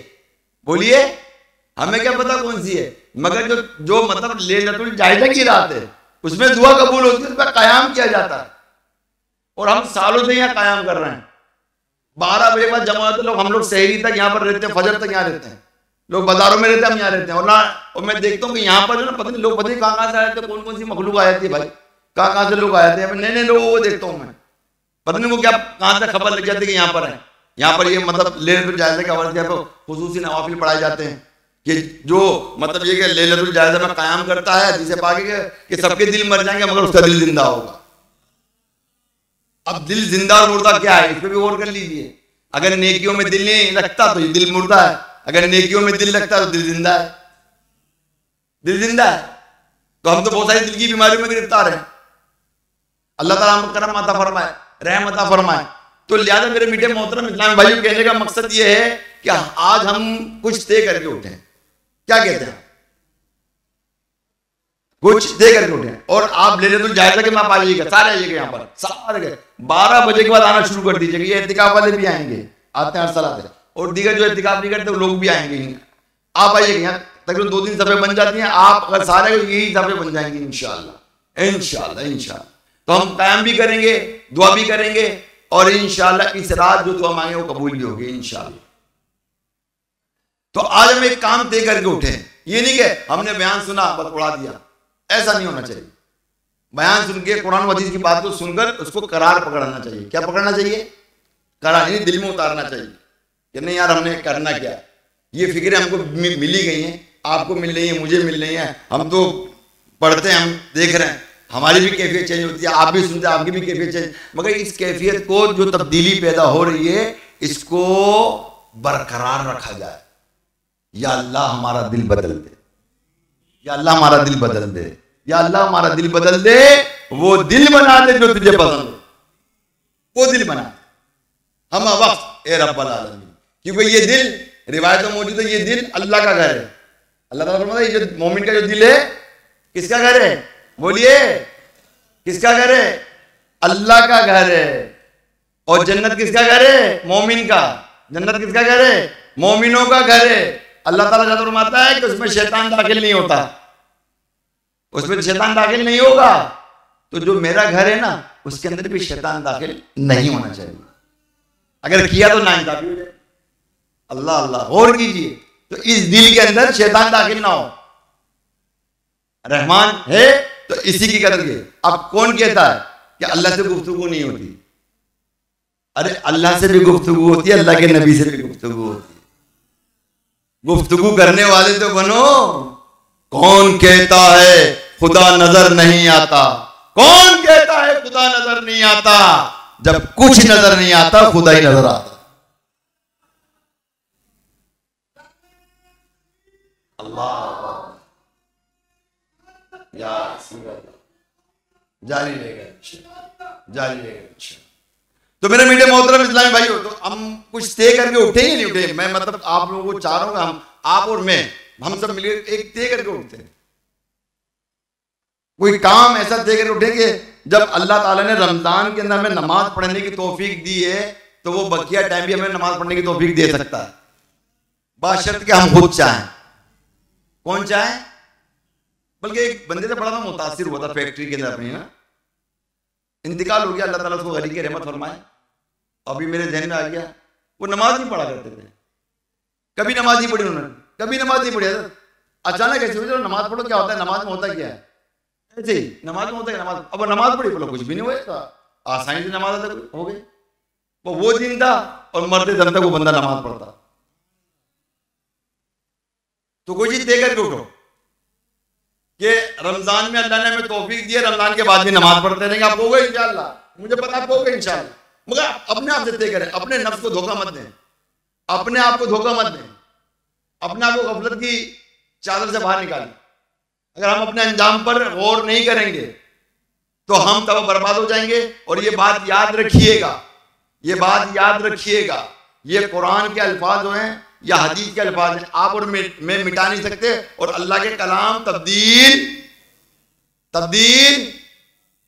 बोलिए, हमें क्या पता कौन सी है? मगर जो मतलब लैलतुल जायज़ा की रात है उसमें दुआ कबूल होती है, उसमें कयाम किया जाता है। और हम सालों से यहाँ कयाम कर रहे हैं। 12 बजे बाद जमा होते लोग, हम लोग सहरी तक यहाँ पर रहते हैं, फजर तक यहाँ रहते हैं, लोग बाजारों में रहते हैं, हम यहाँ रहते हैं। और मैं देखता हूँ कि यहाँ पर पता नहीं लोग, पता नहीं कहाँ से आए थे, कौन कौन सी मखलूक आए थे भाई, कहाँ से लोग आए थे, नए नए लोगों को देखता हूँ मैं, पता नहीं वो क्या कहाँ से खबर लग जाती है कि यहाँ पर है। यहाँ पर ये मतलब लैलतुल जायज़ा के हवाले से खुसूसी नवाफिल पढ़ाए जाते हैं कि जो मतलब ये कि लैलतुल जायज़ा में कायम करता है, जिसे पाके कि सबके दिल मर जाएंगे मगर उसका दिल जिंदा होगा। अब दिल जिंदा और मुर्दा क्या है, इस पर भी गौर कर लीजिए। अगर नेकियों में दिल नहीं लगता तो ये दिल मुर्दा है, अगर नेकियों में दिल लगता है तो दिल जिंदा है। दिल जिंदा है तो हम तो बहुत सारी दिल की बीमारियों में गिरफ्तार हैं। अल्लाह ताला हमको करम अता फरमाए, रहम अता फरमाए। तो लिहाजा मेरे मीठे मोहतरम इस्लामी भाइयों, कहने का मकसद ये है कि आज हम कुछ तय करके उठे। क्या कहते हैं? कुछ तय करके उठे। और आप लैलतुल जायज़ा के आप आइएगा, सारे आइएगा यहाँ पर, सारे 12 बजे के बाद आना शुरू कर दीजिएगा। ये एहतिकाफ वाले भी आएंगे, आते हैं हर साल आते हैं, और दीगर जो एहतिकाफ नहीं करते वो लोग भी आएंगे। आप आइएगा यहाँ, तकरीबन 2-3 सफ़े बन जाती हैं। आप अगर सारे यही सफ़े बन जाएंगे इंशाअल्लाह, इंशाअल्लाह, इंशाअल्लाह। तो हम कायम भी करेंगे, दुआ भी करेंगे, और इंशाअल्लाह इस रात जो दुआ मांगे वो कबूल भी होगी इंशाअल्लाह। तो आज हम एक काम तय करके उठे। ये नहीं कि हमने बयान सुना बस उड़ा दिया, ऐसा नहीं होना चाहिए। बयान सुन के कुरान हदीस की बात को सुनकर उसको करार पकड़ना चाहिए। क्या पकड़ना चाहिए? करार, यानी दिल में उतारना चाहिए कि नहीं यार हमने करना क्या। ये फिक्रें हमको मिली गई हैं, आपको मिल रही है, मुझे मिल रही है। हम तो पढ़ते हैं, हम देख रहे हैं, हमारी भी कैफियत चेंज होती है, आप भी सुनते हैं, आपकी भी कैफियत चेंज। मगर इस कैफियत को जो तब्दीली पैदा हो रही है इसको बरकरार रखा जाए। या अल्लाह हमारा दिल बदल दे, या अल्लाह हमारा दिल बदल दे, या अल्लाह हमारा दिल बदल दे, वो दिल बना दे जो तुझे पसंद हो, वो दिल बना हम वक्त ए रब्बल आलमीन। क्योंकि ये दिल रिवायत में मौजूद है, ये दिल अल्लाह का घर है। अल्लाह ताला फरमाता है ये जो मोमिन का जो दिल है किसका घर है? बोलिए किसका घर है? अल्लाह का घर है। और जन्नत किसका घर है? मोमिन का। जन्नत किसका घर है? मोमिनों का घर है। अल्लाह ताला जाता फरमाता है कि उसमें शैतान दाखिल नहीं होता, उसमें शैतान दाखिल नहीं होगा। तो जो मेरा घर है ना उसके अंदर भी शैतान दाखिल नहीं होना चाहिए। अगर किया तो नाइंसाफी हो जाए। अल्लाह अल्लाह गौर कीजिए। तो इस दिल के अंदर शैतान दाखिल ना हो। रहमान है तो इसी की कदर के। अब कौन कहता है कि अल्लाह से गुफ्तगू नहीं होती? अरे अल्लाह से भी गुफ्तगू होती है, अल्लाह के नबी से भी गुफ्तगू होती है। गुफ्तगू करने वाले तो बनो। कौन कहता है खुदा नजर नहीं आता? कौन कहता है खुदा नजर नहीं आता? जब कुछ नजर नहीं आता खुदा ही नजर आता। अल्लाह जारी रहेगा। तो मेरे मीडिया मोहतरम इस्लामी भाइयों, तो हम कुछ तय करके उठे ही नहीं उठे। मैं मतलब आप लोगों को चारों का, हम आप और मैं, हम सब मिलकर एक तय करके उठते हैं। कोई काम ऐसा तय करके उठेंगे जब अल्लाह ताला ने रमजान के अंदर हमें नमाज पढ़ने की तौफीक दी है, तो वो बकिया टाइम भी हमें नमाज पढ़ने की तौफीक दे सकता है, बाशर्त के हम खुद चाहें। कौन चाहे? बल्कि एक बंदे से बड़ा था, मुतासिर हुआ था फैक्ट्री के अंदर अपनी ना, इंतकाल हो गया, अल्लाह ताला उसको गनी की रहमत फरमाए। अभी मेरे जहन में आ गया, वो नमाज नहीं पढ़ा करते थे, कभी नमाज नहीं पढ़ी उन्होंने, कभी नमाज नहीं पढ़ी। अचानक ऐसे हुई, नमाज पढ़ो, क्या होता है नमाज में, होता क्या है? ऐसे ही नमाज में होता है, नमाज। अब नमाज पढ़ी, बोलो कुछ भी नहीं हुआ, आसानी से नमाज हो गई। वो दिन था और मरते दम तक वो बंदा नमाज पढ़ता। तो कोई चीज दे करके उठो कि रमजान में अल्लाह ने हमें तौफीक दी है, रमजान के बाद भी नमाज पढ़ते रहेंगे। आप होगा इंशाअल्लाह, मुझे पता आप होगा इंशाअल्लाह। मगर अपने आप से तय करें, अपने नफ्स को धोखा मत दें, अपने आप को धोखा मत दें, अपने आप को गफलत की चादर से बाहर निकालें। अगर हम अपने अंजाम पर गौर नहीं करेंगे तो हम तब बर्बाद हो जाएंगे। और ये बात याद रखिएगा, ये बात याद रखिएगा, ये कुरान के अल्फाज जो हैं या हदीस के अल्फाज हैं, आप और मैं मिटा नहीं सकते। और अल्लाह के कलाम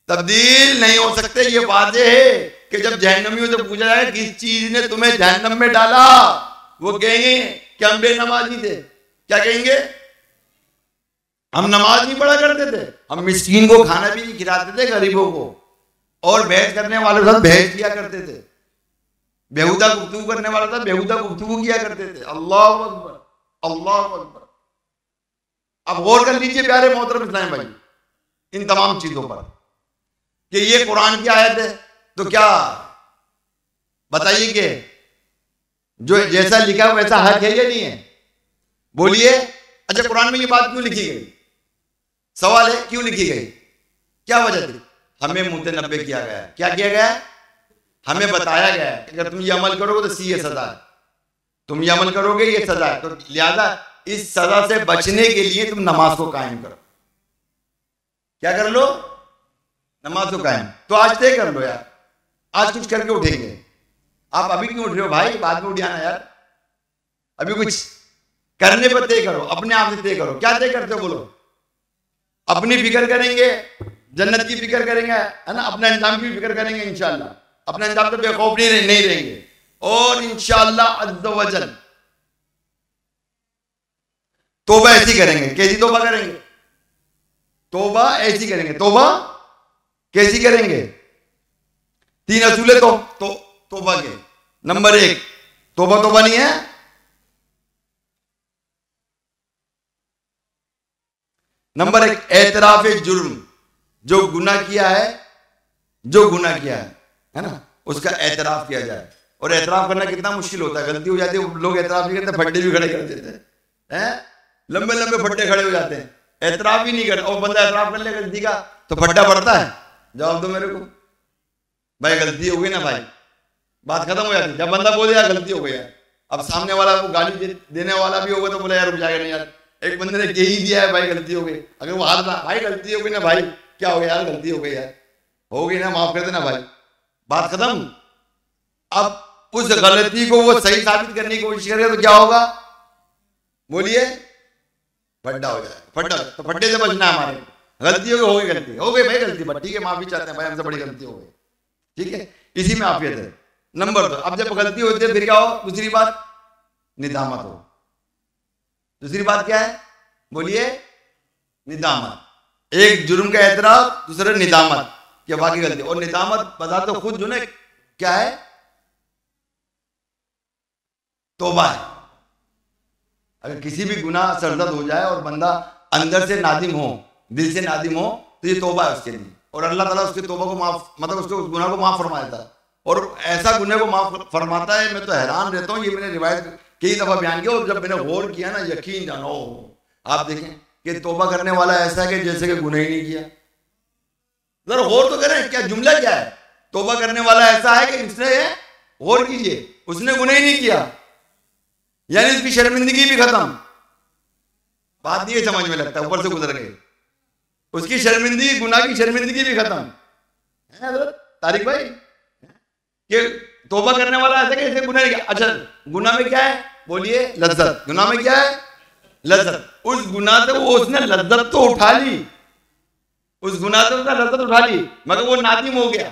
तब्दील नहीं हो सकते। ये वाज़ेह है कि जब जहन्नमियों से पूछा जाए किस चीज ने तुम्हें जहन्नम में डाला, वो कहेंगे कि हम बेनमाजी थे। क्या कहेंगे? हम नमाज नहीं पढ़ा करते थे, हम मिस्कीन को खाना भी नहीं खिलाते थे, गरीबों को, और बहस करने वाले साथ बहस किया करते थे, बेहुदा गुफ्तगू करने वाला था बेहुदा गुफ्तगू किया करते थे। अल्लाह अकबर, अल्लाह अकबर। अब गौर कर लीजिए प्यारे मोहतरम इस्लामी भाई इन तमाम चीजों पर कि ये कुरान की आयत है, तो क्या बताइए कि जो जैसा लिखा है वैसा हक है या नहीं है? बोलिए। अच्छा, कुरान में ये बात क्यों लिखी गई? सवाल है, क्यों लिखी गई? क्या वजह थी? हमें मुतनब्बे किया गया है। क्या किया गया है? हमें बताया गया है अगर तुम ये अमल करोगे तो ये सजा है, तुम ये अमल करोगे ये सजा है। तो लिहाजा इस सजा से बचने के लिए तुम नमाज को कायम करो। क्या कर लो? नमाज को कायम। तो आज तय कर लो यार, आज कुछ करके उठेंगे। आप अभी क्यों उठ रहे हो भाई? बाद में उठाना यार, अभी कुछ करने पर तय करो, अपने आप से तय करो। क्या तय करते हो बोलो? अपनी फिक्र करेंगे, जन्नत की फिक्र करेंगे, है ना, अपने अंजाम की फिक्र करेंगे इंशाअल्लाह। अपने अंजाम से बेखौफ नहीं रहेंगे। और इंशाअल्लाह अज़्ज़ व जल तौबा ऐसी करेंगे। कैसी तौबा करेंगे? तौबा ऐसी करेंगे। तौबा कैसी करेंगे? 3 असूले तौबा के। नंबर 1, तौबा नहीं है, नंबर 1 एतराफ जुर्म। जो गुनाह किया है ना, उसका एतराफ किया जाए। और एतराफ करना कितना मुश्किल होता है। गलती हो जाती है, लोग एतराफ नहीं करते, फड्डे भी खड़े कर देते हैं, लंबे लंबे फड्डे खड़े हो जाते हैं, एतराफ ही नहीं करते। और बंदा एतराफ कर ले गलती का तो फड्डा पड़ता है। जवाब दो मेरे को भाई, गलती हो गई ना भाई, बात खत्म हो जाती। जब बंदा बोले यार गलती हो गई है, अब सामने वाला वो गाली देने वाला भी होगा तो बोले यार रुक जाएगा नहीं यार, एक बंदे ने कह ही दिया है भाई गलती हो गई, अगर वो हाथ भाई गलती हो गई ना भाई, क्या हो गया यार, गलती हो गई यार, हो गई ना, माफ कर देना भाई, बात खत्म। अब उस गलती को वो सही साबित करने की कोशिश करेगा तो क्या होगा, बोलिए, फड्डा हो जाएगा, फड्डा। तो फड्डे से बचना है हमारे, गलती हो गई गलती हो गई भाई, गलती ठीक है, माफी चाहते हैं भाई, हमसे बड़ी गलती हो गई, ठीक है, इसी में आफियत है। नंबर 2, अब जब गलती होती है फिर क्या हो, दूसरी बात निदामत हो। दूसरी बात क्या है, बोलिए, निदामत। एक जुर्म का एतराफ, दूसरा निदामत कि बाकी गलती। और निदामत बता तो खुद जो ना क्या है, तौबा है। अगर किसी भी गुनाह सरजद हो जाए और बंदा अंदर से नादिम हो, दिल से नादिम हो, तो ये तौबा है उसके लिए, और अल्लाह ताला उसके तौबा को माफ, मतलब उसके उस गुनाह को माफ फरमा देता है। और ऐसा गुनाह को माफ फरमाता है, मैं तो हैरान रहता हूँ, ये मैंने रिवायत कई दफा बयान किया, और जब मैंने गौर किया ना, यकीन जानो, आप देखें कि तौबा करने वाला ऐसा है कि जैसे कि गुनाह ही नहीं किया। जरा गौर तो करें, क्या जुमला क्या है, तौबा करने वाला ऐसा है कि उसने, गौर कीजिए, उसने गुनाह ही नहीं किया, यानी उसकी शर्मिंदगी भी खत्म। बात नहीं समझ में लगता, ऊपर से गुजर गए, उसकी शर्मिंदगी, गुनाह की शर्मिंदगी भी खत्म है। तारिक भाई, ये तौबा करने वाला ऐसा कैसे गुनाह नहीं किया। अच्छा, गुनाह में क्या है, बोलिए, लज्जत। गुनाह में क्या है, लज्जत। उस गुनाह से वो उसने लज्जत तो उठा ली, उस गुनाह से उसने लज्जत उठा ली, मगर वो नादिम हो गया,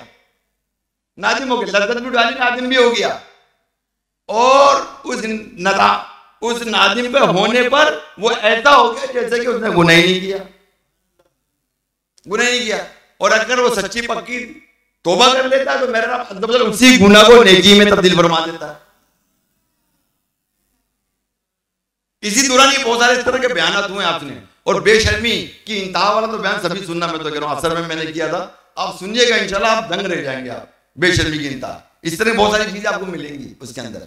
नादिम हो गया, लज्जत भी उठा ली, नादिम भी हो गया। और उस नादिम पे होने पर वो ऐसा हो गया जैसे कि उसने गुनाह ही नहीं किया, गुनाह नहीं किया। और अगर वो सच्ची पक्की तौबा कर लेता है तो मेरा रब उसी गुनाह को नेकी में तब्दील फरमा देता है। इसी दौरान ये बहुत सारे इस तरह के बयान हुए आपने, और बेशर्मी की इंतहा वाला तो बयान सभी सुनना, मैं तो कह रहा हूं, असल में मैंने किया था, आप सुनिएगा इंशाल्लाह, आप दंग रह जाएंगे। आप बेशर्मी की इंतहा, इस तरह बहुत सारी चीजें आपको मिलेंगी उसके अंदर।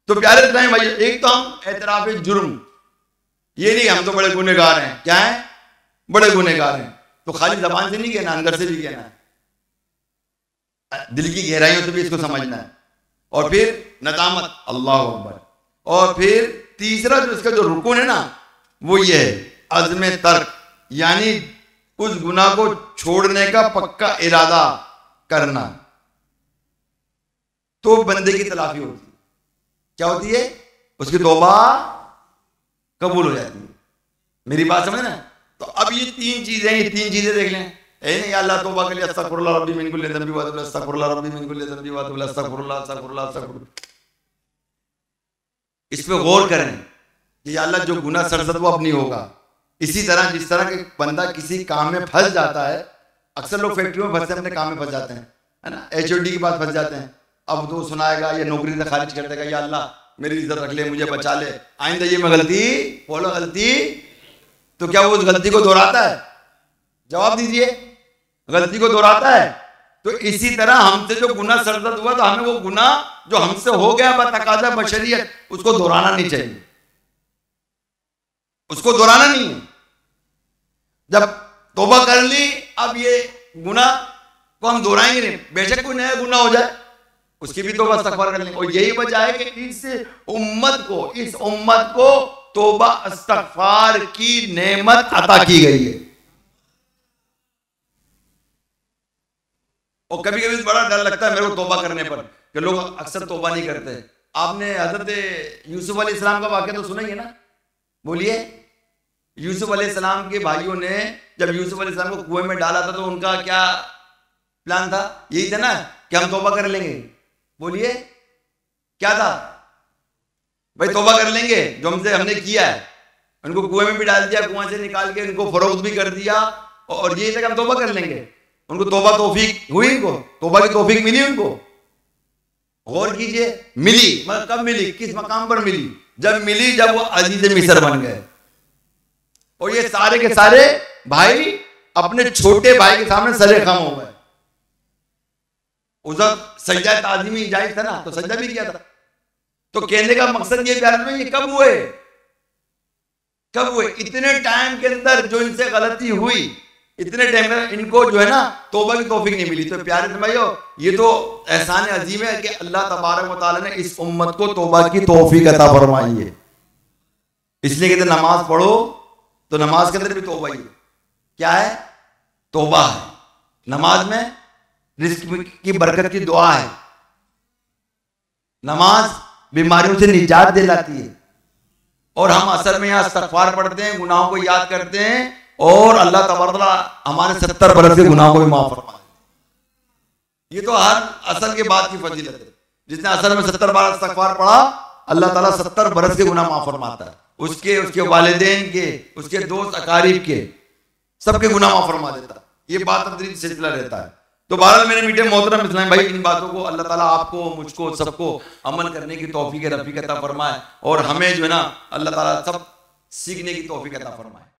तो प्यारे इस्लामी भाई, एक तो हम एतराफ जुर्म, ये नहीं हम तो बड़े गुनहगार हैं, क्या है, बड़े गुनहगार हैं, तो खाली जबान से नहीं कहना, अंदर से भी कहना है, दिल की गहराइयों से भी इसको समझना है। और फिर नदामत, अल्लाह अकबर। और फिर तीसरा जो इसका जो रुकन है ना, वो ये है अज़्म तर्क, यानी उस गुनाह को छोड़ने का पक्का इरादा करना, तो बंदे की तलाफी होती है। क्या होती है, उसकी तौबा कबूल हो जाती है। मेरी बात समझ ना। तो अब ये तीन चीजें देख लें। नहीं अल्लाह तौबा के लिए अस्तगफिरुल्लाह रब्बी मिन कुल्ली ज़ंबि व अतूबु अस्तगफिरुल्लाह रब्बी मिन कुल्ली ज़ंबि व अतूबु अस्तगफिरुल्लाह अस्तगफिरुल्लाह अस्तगफिरुल्लाह। इस पे गौर करें कि या अल्लाह जो गुनाह सरजद वो अब नहीं होगा। इसी तरह जिस तरह के बंदा किसी काम में फंस जाता है, अक्सर लोग फैक्ट्रियों में फंसते हैं, अपने काम में फंस जाते हैं, है ना, HOD के पास फंस जाते हैं। अब तो सुनाएगा या नौकरी से खारिज कर देगा, या अल्लाह मेरी इज्जत रख ले, मुझे बचा ले, आइंदा ये मैं गलती, बोलो गलती, तो क्या वो उस गलती को दोहराता है? जवाब दीजिए, गलती को दोहराता है? तो इसी तरह हमसे जो गुनाह सरजद हुआ, तो हमें वो गुनाह जो हमसे हो गया बतकाज़ा बशरियत, उसको दोहराना नहीं चाहिए, उसको दोहराना नहीं है। जब तौबा कर ली, अब ये गुनाह को हम दोहराएंगे नहीं, बेशक कोई नया गुनाह हो जाए उसकी भी तौबा इस्तगफार कर लेंगे। और यही वजह है कि इस उम्मत को तौबा इस्तगफार की नेमत अता की गई है। और कभी कभी बड़ा डर लगता है मेरे को तौबा करने पर कि लोग अक्सर तौबा नहीं करते। आपने हजरत यूसुफ अलैहिस्सलाम का वाक़या तो सुना ही है ना, बोलिए। यूसुफ अलैहिस्सलाम के भाइयों ने जब यूसुफ अलैहिस्सलाम को कुएं में डाला था, तो उनका क्या प्लान था? यही था ना कि हम तौबा कर लेंगे, बोलिए क्या था भाई? तौबा कर लेंगे जो हमने किया है। उनको कुएं में भी डाल दिया, कुएं से निकाल के उनको फरोख्त भी कर दिया, और यही था कि हम तौबा कर लेंगे। उनको तौबा तौफीक हुई, उनको तौबा की तौफीक मिली उनको? गौर कीजिए, मिली। मगर कब मिली, किस मकाम पर मिली? जब मिली जब वो अजीज मिस्र बन गए। और ये सारे के सारे भाई अपने छोटे भाई के सामने सरे खम हो गए। उस वक्त सजदा ताज़ीमी जायज था ना, तो सजदा भी किया था। तो कहने का मकसद ये प्यारे में, ये कब हुए? कब हुए? इतने टाइम के अंदर जो इनसे गलती हुई, इतने टाइम में इनको जो है ना तौबा की तौफीक नहीं मिली। तो प्यारे भाइयों, ये तो एहसान अजीम है कि अल्लाह तबारक व तआला ने इस उम्मत को तौबा की तौफीक अता फरमाई है। इसलिए कहते नमाज पढ़ो तो नमाज के अंदर भी तौबा ही है। क्या है? तौबा है। नमाज में रिज़्क़ की बरकत की दुआ है। नमाज बीमारियों से निजात दिलाती है। और हम असल में यहाँ इस्तिग़फ़ार पढ़ते हैं, गुनाहों को याद करते हैं और अल्लाह तबारक हमारे 70 बरस के गुनाहों को भी माफ फरमा देते हैं। ये तो हर असल के बाद की फजीलत है। जिसने असल में 70 बार इस्तिग़फ़ार पढ़ा, अल्लाह ताला 70 बरस के गुनाह माफ फरमाता है। उसके वालिदैन के, उसके दोस्त अकारीब के, सबके गुनाह माफ फरमा देता है। ये बात तदरीज सिलसिला रहता है। तो बहरहाल मेरे मीठे मोहतरम इस्लामी भाई, इन बातों को अल्लाह ताला आपको, मुझको, सबको अमल करने की तौफीक रफ़ीक अता फरमाए और हमें जो है ना अल्लाह ताला सब सीखने की तौफीक अता फरमाए।